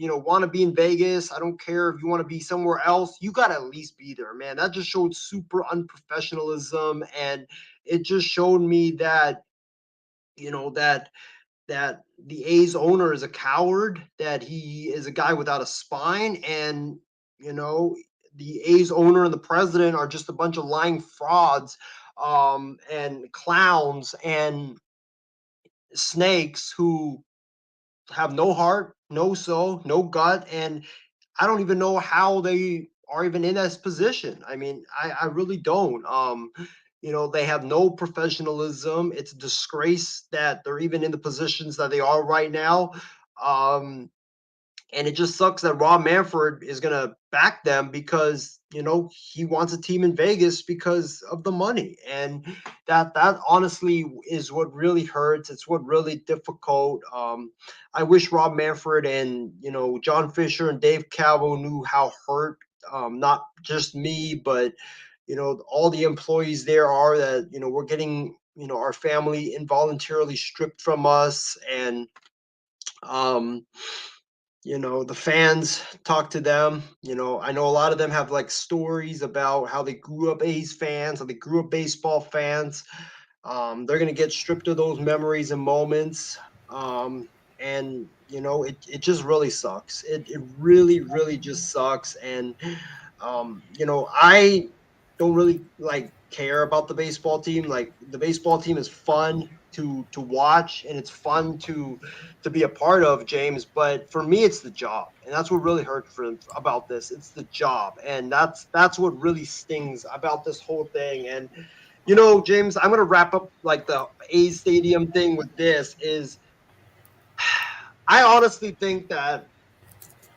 want to be in Vegas. I don't care if you want to be somewhere else. You gotta at least be there, man. That just showed super unprofessionalism, and it just showed me that that the A's owner is a coward, that he is a guy without a spine, and the A's owner and the president are just a bunch of lying frauds, and clowns and snakes who have no heart, no soul, no gut, and I don't even know how they are even in this position. I mean, I really don't. They have no professionalism. It's a disgrace that they're even in the positions that they are right now. Um, and it just sucks that Rob Manfred is going to back them because he wants a team in Vegas because of the money, and that honestly is what really hurts. It's what really difficult. I wish Rob Manfred and John Fisher and Dave Calvo knew how hurt, not just me, but all the employees there are, that we're getting our family involuntarily stripped from us, and um the fans talk to them. I know a lot of them have like stories about how they grew up A's fans, how they grew up baseball fans. They're going to get stripped of those memories and moments. And it just really sucks. It really, really just sucks. And I don't really like care about the baseball team. Like the baseball team is fun to watch, and it's fun to be a part of, James. But for me, it's the job, and that's what really hurts about this. It's the job, and that's what really stings about this whole thing. And James, I'm gonna wrap up like the A's stadium thing with this. Is I honestly think that,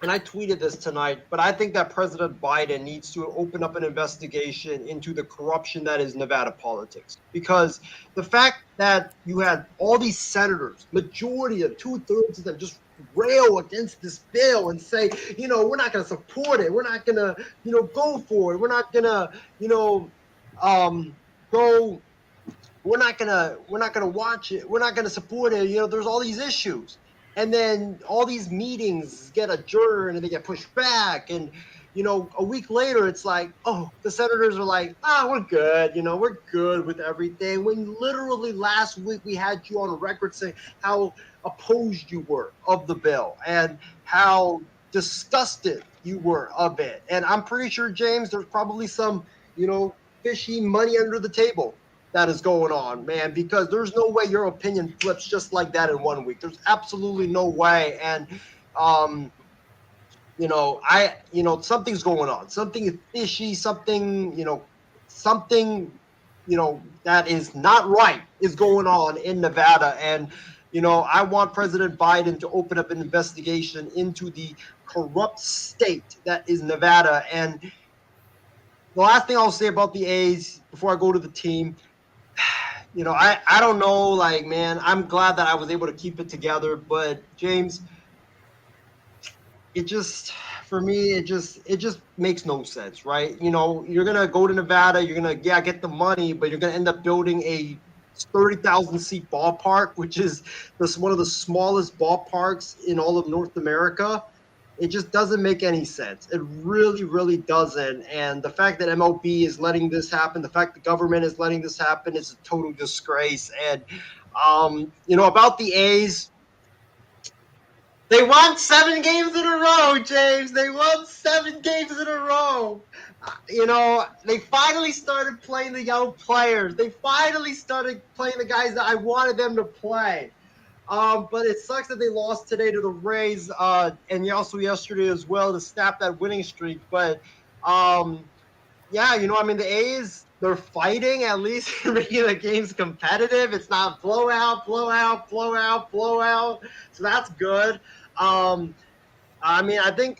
and I tweeted this tonight, but I think that President Biden needs to open up an investigation into the corruption that is Nevada politics. Because the fact that you had all these senators, majority of 2/3 of them, just rail against this bill and say, we're not going to support it. We're not going to, go for it. We're not going to, go. We're not gonna watch it. We're not gonna support it. There's all these issues, and then all these meetings get adjourned and they get pushed back. And a week later, it's like, oh, the senators are like, we're good. We're good with everything. When literally last week we had you on record saying how opposed you were of the bill and how disgusted you were of it. And I'm pretty sure, James, there's probably some fishy money under the table that is going on, man, because there's no way your opinion flips just like that in 1 week. There's absolutely no way. And, something's going on. Something is fishy. Something, that is not right is going on in Nevada. And, I want President Biden to open up an investigation into the corrupt state that is Nevada. And the last thing I'll say about the A's before I go to the team, I don't know, like, man, I'm glad that I was able to keep it together, but James, for me, it just makes no sense, right? You're going to go to Nevada, you're going to, get the money, but you're going to end up building a 30,000 seat ballpark, which is one of the smallest ballparks in all of North America. It just doesn't make any sense. It really, really doesn't. And the fact that MLB is letting this happen, the fact the government is letting this happen, is a total disgrace. And, about the A's, they won 7 games in a row, James. They won 7 games in a row. They finally started playing the young players. They finally started playing the guys that I wanted them to play. But it sucks that they lost today to the Rays, and also yesterday as well to snap that winning streak. But yeah, the A's, they're fighting at least making the games competitive. It's not blowout, blowout, blowout, blowout. So that's good. I think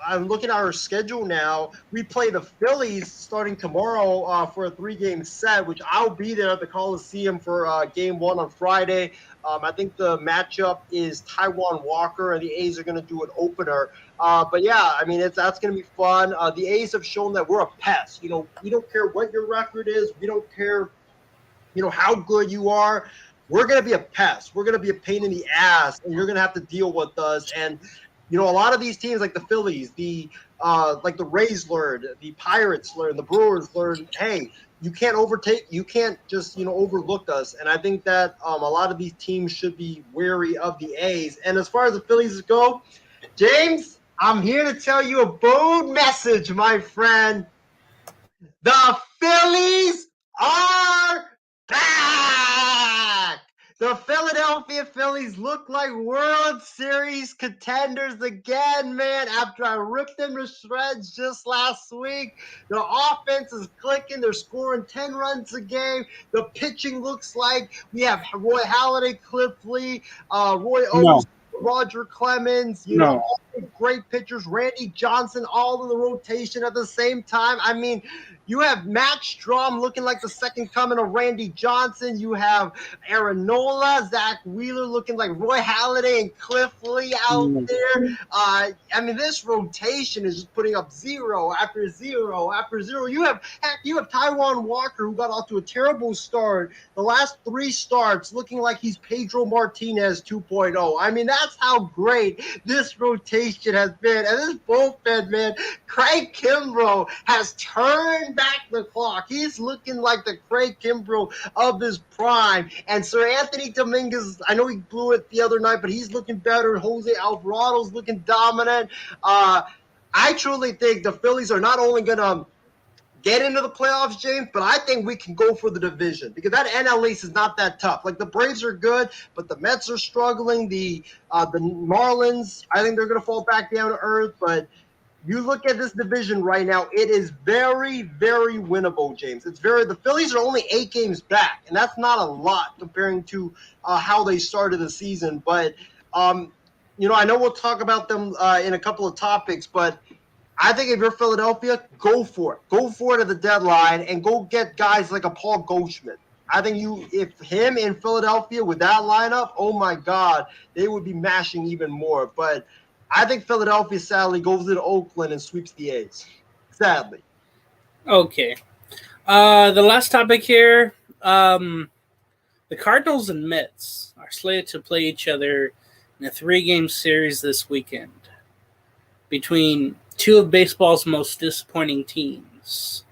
I'm looking at our schedule now. We play the Phillies starting tomorrow for a 3-game set, which I'll be there at the Coliseum for game 1 on Friday. I think the matchup is Taijuan Walker, and the A's are going to do an opener. But yeah, that's going to be fun. The A's have shown that we're a pest. We don't care what your record is. We don't care, how good you are. We're going to be a pest. We're going to be a pain in the ass, and you're going to have to deal with us. And a lot of these teams like the Phillies, like the Rays learned, the Pirates learned, the Brewers learned, hey, you can't just, overlook us. And I think that a lot of these teams should be wary of the A's. And as far as the Phillies go, James, I'm here to tell you a bold message, my friend. The Phillies are back! The Philadelphia Phillies look like World Series contenders again, man, after I ripped them to shreds just last week. The offense is clicking. They're scoring 10 runs a game. The pitching looks like we have Roy Halladay, Cliff Lee, Roy Owens, Roger Clemens, No. all the great pitchers, Randy Johnson, all in the rotation at the same time. You have Matt Strom looking like the second coming of Randy Johnson. You have Aaron Nola, Zach Wheeler looking like Roy Halladay and Cliff Lee out there. This rotation is just putting up zero after zero after zero. You have Taijuan Walker, who got off to a terrible start. The last 3 starts looking like he's Pedro Martinez 2.0. That's how great this rotation has been. And this bullpen, man, Craig Kimbrough has turned back the clock. He's looking like the Craig Kimbrough of his prime. And Sir Anthony Dominguez, I know he blew it the other night, but he's looking better. Jose Alvarado's looking dominant. I truly think the Phillies are not only going to get into the playoffs, James, but I think we can go for the division because that NL East is not that tough. Like the Braves are good, but the Mets are struggling. The Marlins, I think they're going to fall back down to earth, but you look at this division right now, it is very, very winnable, James. The Phillies are only 8 games back, and that's not a lot comparing to how they started the season. But, I know we'll talk about them in a couple of topics, but I think if you're Philadelphia, go for it. Go for it at the deadline and go get guys like a Paul Goldschmidt. I think if him in Philadelphia with that lineup, oh my God, they would be mashing even more. But I think Philadelphia sadly goes into Oakland and sweeps the A's. Sadly. Okay. The last topic here, the Cardinals and Mets are slated to play each other in a 3-game series this weekend between 2 of baseball's most disappointing teams.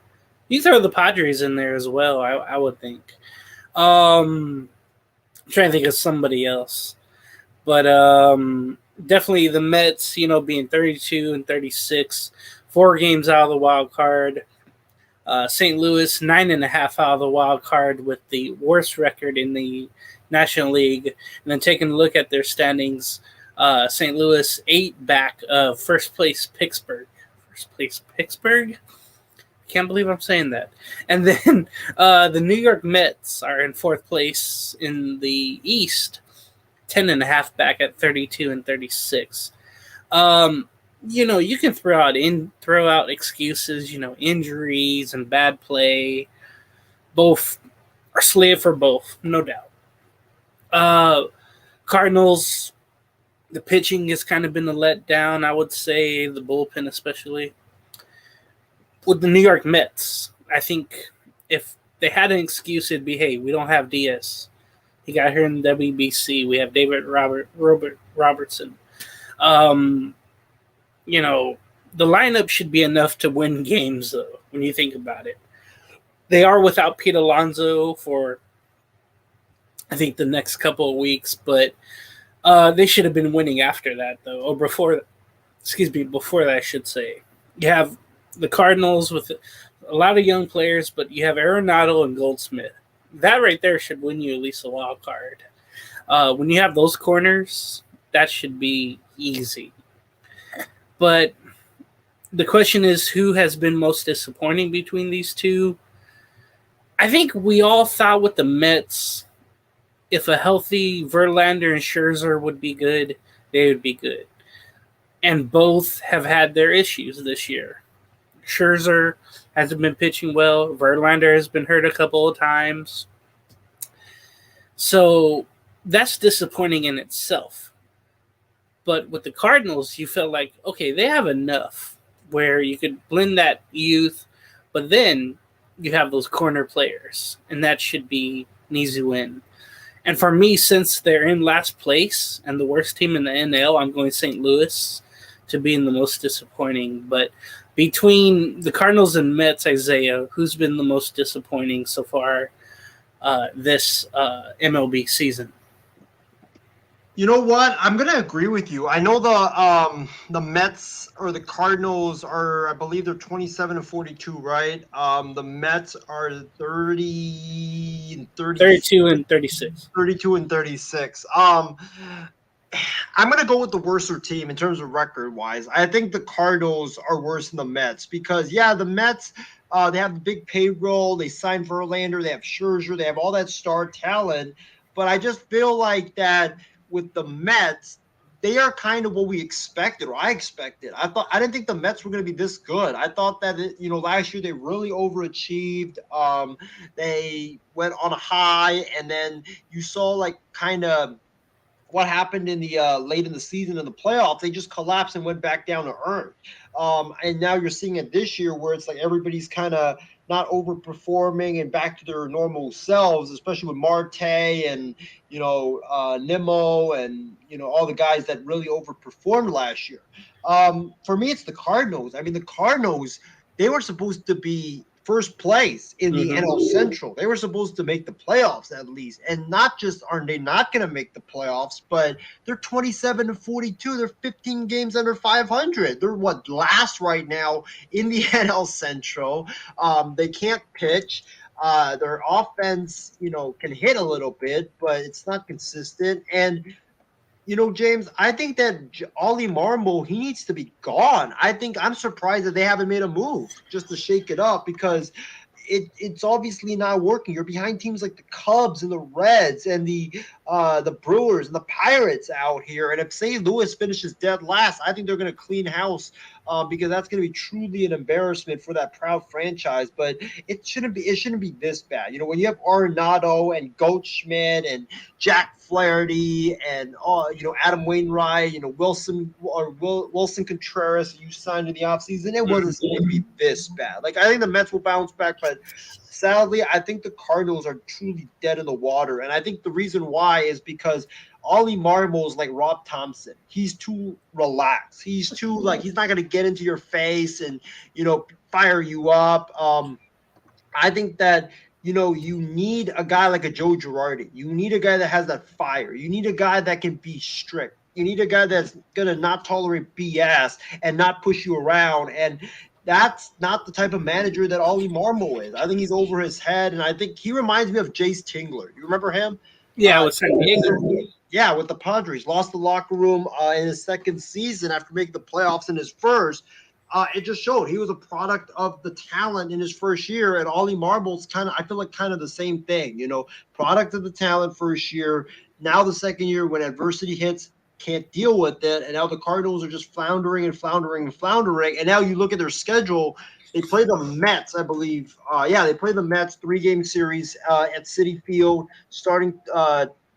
You throw the Padres in there as well, I would think. I'm trying to think of somebody else. But definitely the Mets, being 32 and 36, 4 games out of the wild card. St. Louis, 9.5 out of the wild card with the worst record in the National League. And then taking a look at their standings, St. Louis 8 back of first place Pittsburgh. Can't believe I'm saying that. And then the New York Mets are in 4th place in the East, 10.5 back at 32 and 36. You can throw out excuses, injuries and bad play. Both are slated for both, no doubt. Cardinals, the pitching has kind of been a letdown, I would say, the bullpen especially. With the New York Mets, I think if they had an excuse, it'd be, hey, we don't have Diaz. He got here in the WBC. We have David Robertson. The lineup should be enough to win games, though, when you think about it. They are without Pete Alonso for, I think, the next couple of weeks, but they should have been winning after that, though, or before that, I should say. You have the Cardinals with a lot of young players, but you have Arenado and Goldsmith. That right there should win you at least a wild card. When you have those corners, that should be easy. But the question is, who has been most disappointing between these two? I think we all thought with the Mets, if a healthy Verlander and Scherzer would be good, they would be good. And both have had their issues this year. Scherzer hasn't been pitching well. Verlander has been hurt a couple of times. So that's disappointing in itself. But with the Cardinals, you felt like, okay, they have enough where you could blend that youth, but then you have those corner players, and that should be an easy win. And for me, since they're in last place and the worst team in the NL, I'm going St. Louis to being the most disappointing. But between the Cardinals and Mets, Isaiah, who's been the most disappointing so far this MLB season? You know what? I'm gonna agree with you. I know the Mets or the Cardinals are, I believe they're 27-42, right? The Mets are 30 and 32 and 36. 32 and 36. I'm gonna go with the worser team in terms of record wise. I think the Cardinals are worse than the Mets because the Mets they have the big payroll. They signed Verlander. They have Scherzer. They have all that star talent. But I just feel like that with the Mets, they are kind of what we expected, or I expected. I didn't think the Mets were going to be this good. I thought that last year they really overachieved. They went on a high, and then you saw like kind of what happened in the late in the season in the playoffs. They just collapsed and went back down to earth. And now you're seeing it this year where it's like everybody's kind of not overperforming and back to their normal selves, especially with Marte and, Nimmo and, all the guys that really overperformed last year. For me, it's the Cardinals. I mean, the Cardinals, they were supposed to be first place in the NL Central. They were supposed to make the playoffs at least. And not just are they not going to make the playoffs, but they're 27-42. They're 15 games under 500. They're last right now in the NL Central. They can't pitch. Their offense, can hit a little bit, but it's not consistent. And James, I think that Ollie Marmol, he needs to be gone. I'm surprised that they haven't made a move just to shake it up because it's obviously not working. You're behind teams like the Cubs and the Reds and the Brewers and the Pirates out here. And if St. Louis finishes dead last, I think they're going to clean house because that's going to be truly an embarrassment for that proud franchise. But it shouldn't be this bad. When you have Arenado and Goldschmidt and Jack Flaherty and Adam Wainwright, Wilson Contreras you signed in the offseason, it wasn't going to be this bad. Like, I think the Mets will bounce back, but sadly, I think the Cardinals are truly dead in the water. And I think the reason why is because Ollie Marmol is like Rob Thompson. He's too relaxed. He's too he's not going to get into your face and, fire you up. I think that, you need a guy like a Joe Girardi. You need a guy that has that fire. You need a guy that can be strict. You need a guy that's going to not tolerate BS and not push you around. And that's not the type of manager that Ollie Marmol is. I think he's over his head, and I think he reminds me of Jace Tingler. You remember him? Yeah, with San Diego. Yeah, with the Padres. Lost the locker room in his second season after making the playoffs in his first. It just showed he was a product of the talent in his first year, and Ollie Marmol's I feel like kind of the same thing, product of the talent first year. Now the second year, when adversity hits, can't deal with it, and now the Cardinals are just floundering. And now you look at their schedule. They play the Mets, I believe. They play the Mets 3-game series at Citi Field starting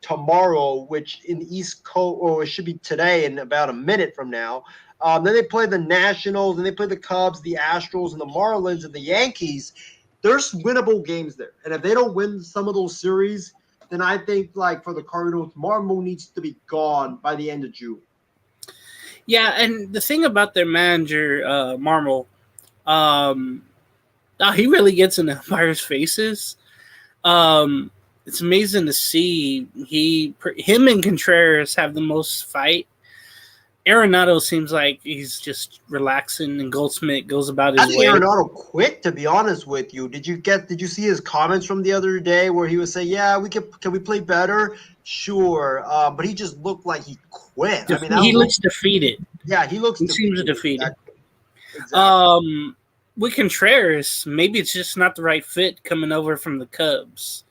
tomorrow, which in the East Coast, or it should be today in about a minute from now. Then they play the Nationals, and they play the Cubs, the Astros, and the Marlins, and the Yankees. There's winnable games there. And if they don't win some of those series, then I think, for the Cardinals, Marmol needs to be gone by the end of June. Yeah, and the thing about their manager, Marmol, he really gets in the umpires' faces. It's amazing to see him and Contreras have the most fight. Arenado seems like he's just relaxing, and Goldsmith goes about his I think way. Arenado quit. To be honest with you, did you see his comments from the other day where he was saying, "Yeah, can we play better? Sure," but he just looked like he quit. I mean, that He look. looks defeated. Yeah, he looks He seems defeated. defeated. Exactly. With Contreras, maybe it's just not the right fit coming over from the Cubs.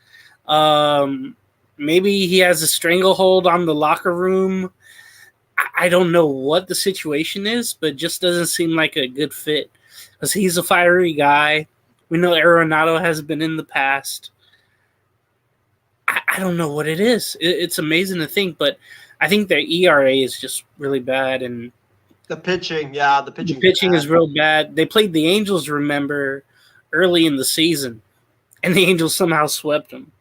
Maybe he has a stranglehold on the locker room. I don't know what the situation is, but it just doesn't seem like a good fit because he's a fiery guy. We know Arenado has been in the past. I don't know what it is. It's amazing to think, but I think their ERA is just really bad, and The pitching is real bad. They played the Angels, remember, early in the season, and the Angels somehow swept them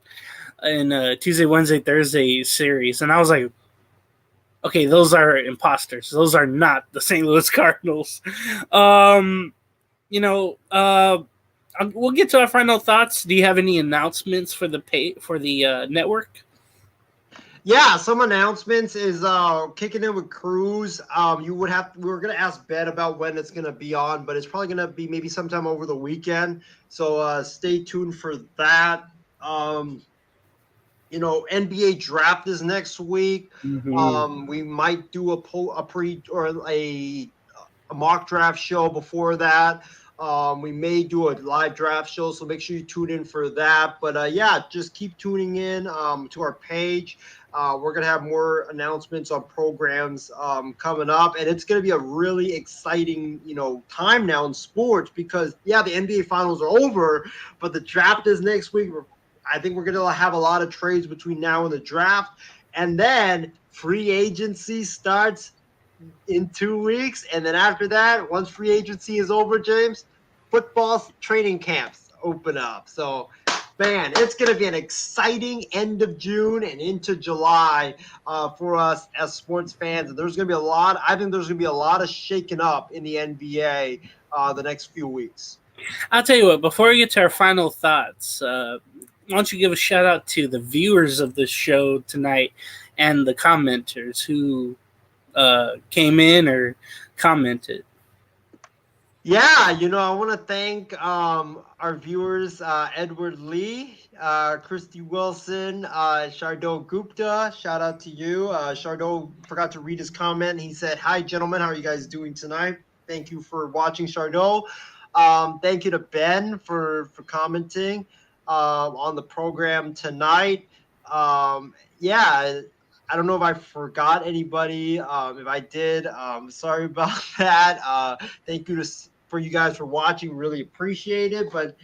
in Tuesday, Wednesday, Thursday series, and I was like, okay, those are imposters. Those are not the St. Louis Cardinals. We'll get to our final thoughts. Do you have any announcements for the network? Yeah, some announcements is kicking in with Cruz. We were gonna ask Ben about when it's gonna be on, but it's probably gonna be maybe sometime over the weekend. So stay tuned for that. NBA draft is next week. Mm-hmm. We might do a mock draft show before that. We may do a live draft show, so make sure you tune in for that. But just keep tuning in to our page. We're going to have more announcements on programs coming up, and it's going to be a really exciting, time now in sports because, the NBA finals are over, but the draft is next week. I think we're going to have a lot of trades between now and the draft, and then free agency starts in 2 weeks, and then after that, once free agency is over, James, football training camps open up. So, man, it's going to be an exciting end of June and into July for us as sports fans. And there's going to be I think there's going to be a lot of shaking up in the NBA the next few weeks. I'll tell you what, before we get to our final thoughts, why don't you give a shout out to the viewers of this show tonight and the commenters who came in or commented? Yeah, I want to thank our viewers, Edward Lee, Christy Wilson, Shardo Gupta. Shout out to you. Shardo forgot to read his comment. He said, "Hi, gentlemen. How are you guys doing tonight? Thank you for watching, Shardo. Thank you to Ben for commenting on the program tonight. I don't know if I forgot anybody. If I did, sorry about that. Thank you for you guys for watching. Really appreciate it. But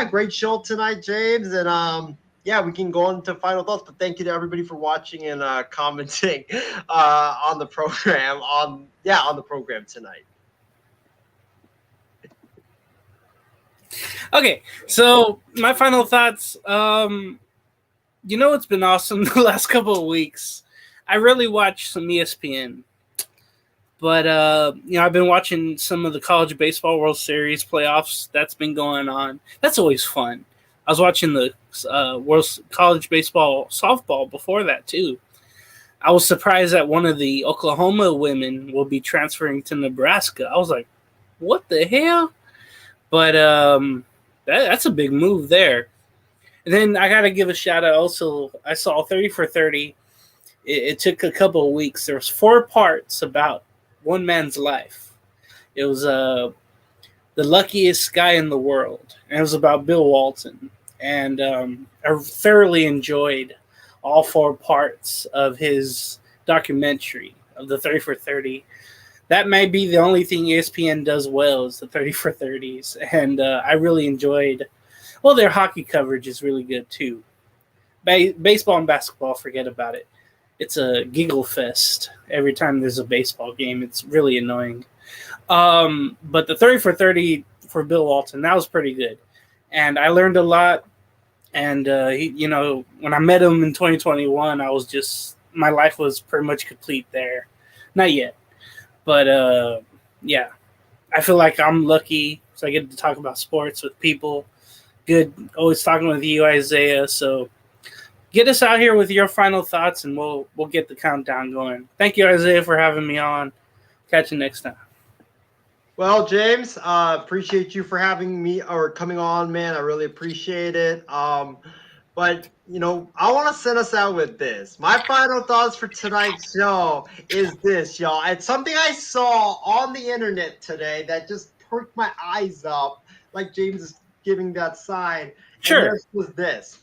great show tonight, James. And we can go into final thoughts. But thank you to everybody for watching and commenting on the program on the program tonight. Okay, so my final thoughts. It's been awesome the last couple of weeks. I really watched some ESPN, but I've been watching some of the College Baseball World Series playoffs. That's been going on. That's always fun. I was watching the World College Baseball softball before that too. I was surprised that one of the Oklahoma women will be transferring to Nebraska. I was like, what the hell? But that's a big move there. And then I got to give a shout out also. I saw 30 for 30. It took a couple of weeks. There was 4 parts about one man's life. It was the luckiest guy in the world. And it was about Bill Walton. And I thoroughly enjoyed all 4 parts of his documentary of the 30 for 30. That might be the only thing ESPN does well is the 30 for 30s. And I really enjoyed, their hockey coverage is really good too. Baseball and basketball, forget about it. It's a giggle fest every time there's a baseball game. It's really annoying. But the 30 for 30 for Bill Walton, that was pretty good. And I learned a lot. And, when I met him in 2021, my life was pretty much complete there. Not yet. But, I feel like I'm lucky. So I get to talk about sports with people. Good. Always talking with you, Isaiah. So get us out here with your final thoughts, and we'll get the countdown going. Thank you, Isaiah, for having me on. Catch you next time. Well, James, appreciate you for having me or coming on, man. I really appreciate it. But, I want to send us out with this. My final thoughts for tonight's show is this, y'all. It's something I saw on the internet today that just perked my eyes up, like James is giving that sign. Sure. And this was this.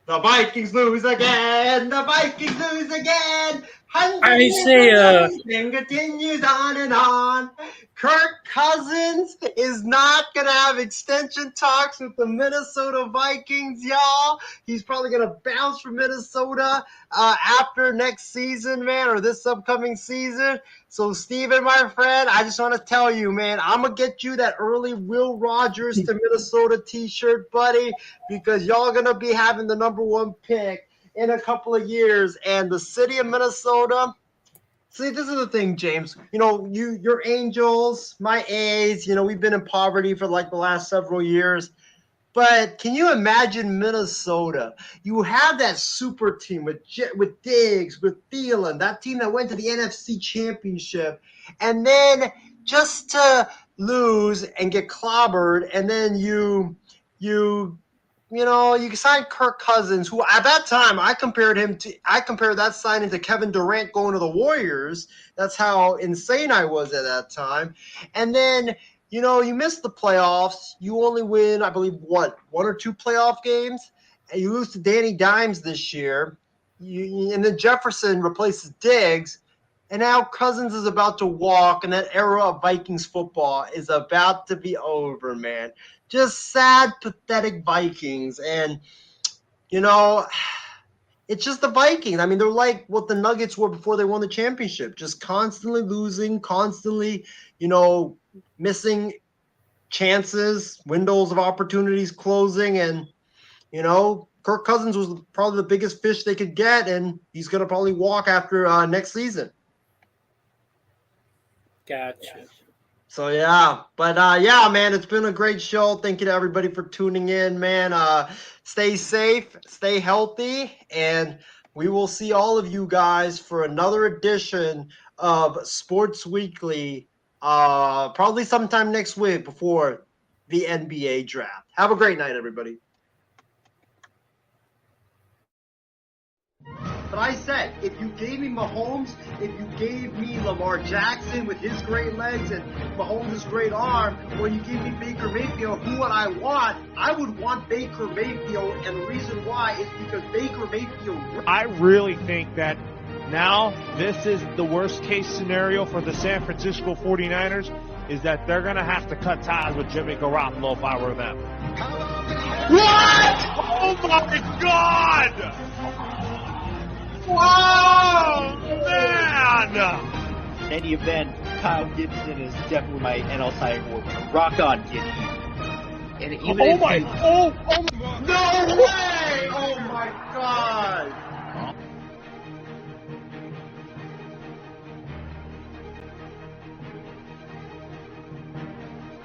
The Vikings lose again. The Vikings lose again. Isaiah. And continues on and on. Kirk Cousins is not going to have extension talks with the Minnesota Vikings, y'all. He's probably going to bounce from Minnesota after next season, man, or this upcoming season. So, Steven, my friend, I just want to tell you, man, I'm going to get you that early Will Rogers to Minnesota t-shirt, buddy, because y'all going to be having the number 1 pick in a couple of years. And the city of Minnesota, see, this is the thing, James. Your Angels, my A's, we've been in poverty for like the last several years. But can you imagine Minnesota? You have that super team with Diggs, with Thielen, that team that went to the NFC Championship, and then just to lose and get clobbered, and then you signed Kirk Cousins, who at that time I compared that signing to Kevin Durant going to the Warriors. That's how insane I was at that time. And then, you missed the playoffs. You only win, I believe, one or two playoff games. And you lose to Danny Dimes this year. And then Jefferson replaces Diggs. And now Cousins is about to walk, and that era of Vikings football is about to be over, man. Just sad, pathetic Vikings. And, it's just the Vikings. I mean, they're like what the Nuggets were before they won the championship. Just constantly losing, constantly, missing chances, windows of opportunities closing. And, Kirk Cousins was probably the biggest fish they could get, and he's going to probably walk after next season. Gotcha. So, yeah. But, man, it's been a great show. Thank you to everybody for tuning in, man. Stay safe, stay healthy, and we will see all of you guys for another edition of Sports Weekly, probably sometime next week before the NBA draft. Have a great night, everybody. But I said, if you gave me Mahomes, if you gave me Lamar Jackson with his great legs and Mahomes' great arm, when you gave me Baker Mayfield, who would I want? I would want Baker Mayfield, and the reason why is because Baker Mayfield... I really think that now this is the worst case scenario for the San Francisco 49ers, is that they're going to have to cut ties with Jimmy Garoppolo if I were them. What? Oh my God! Wow, man! In any event, Kyle Gibson is definitely my NL Cy Young Award winner. Rock on, Gibby. And even no way! Oh my God!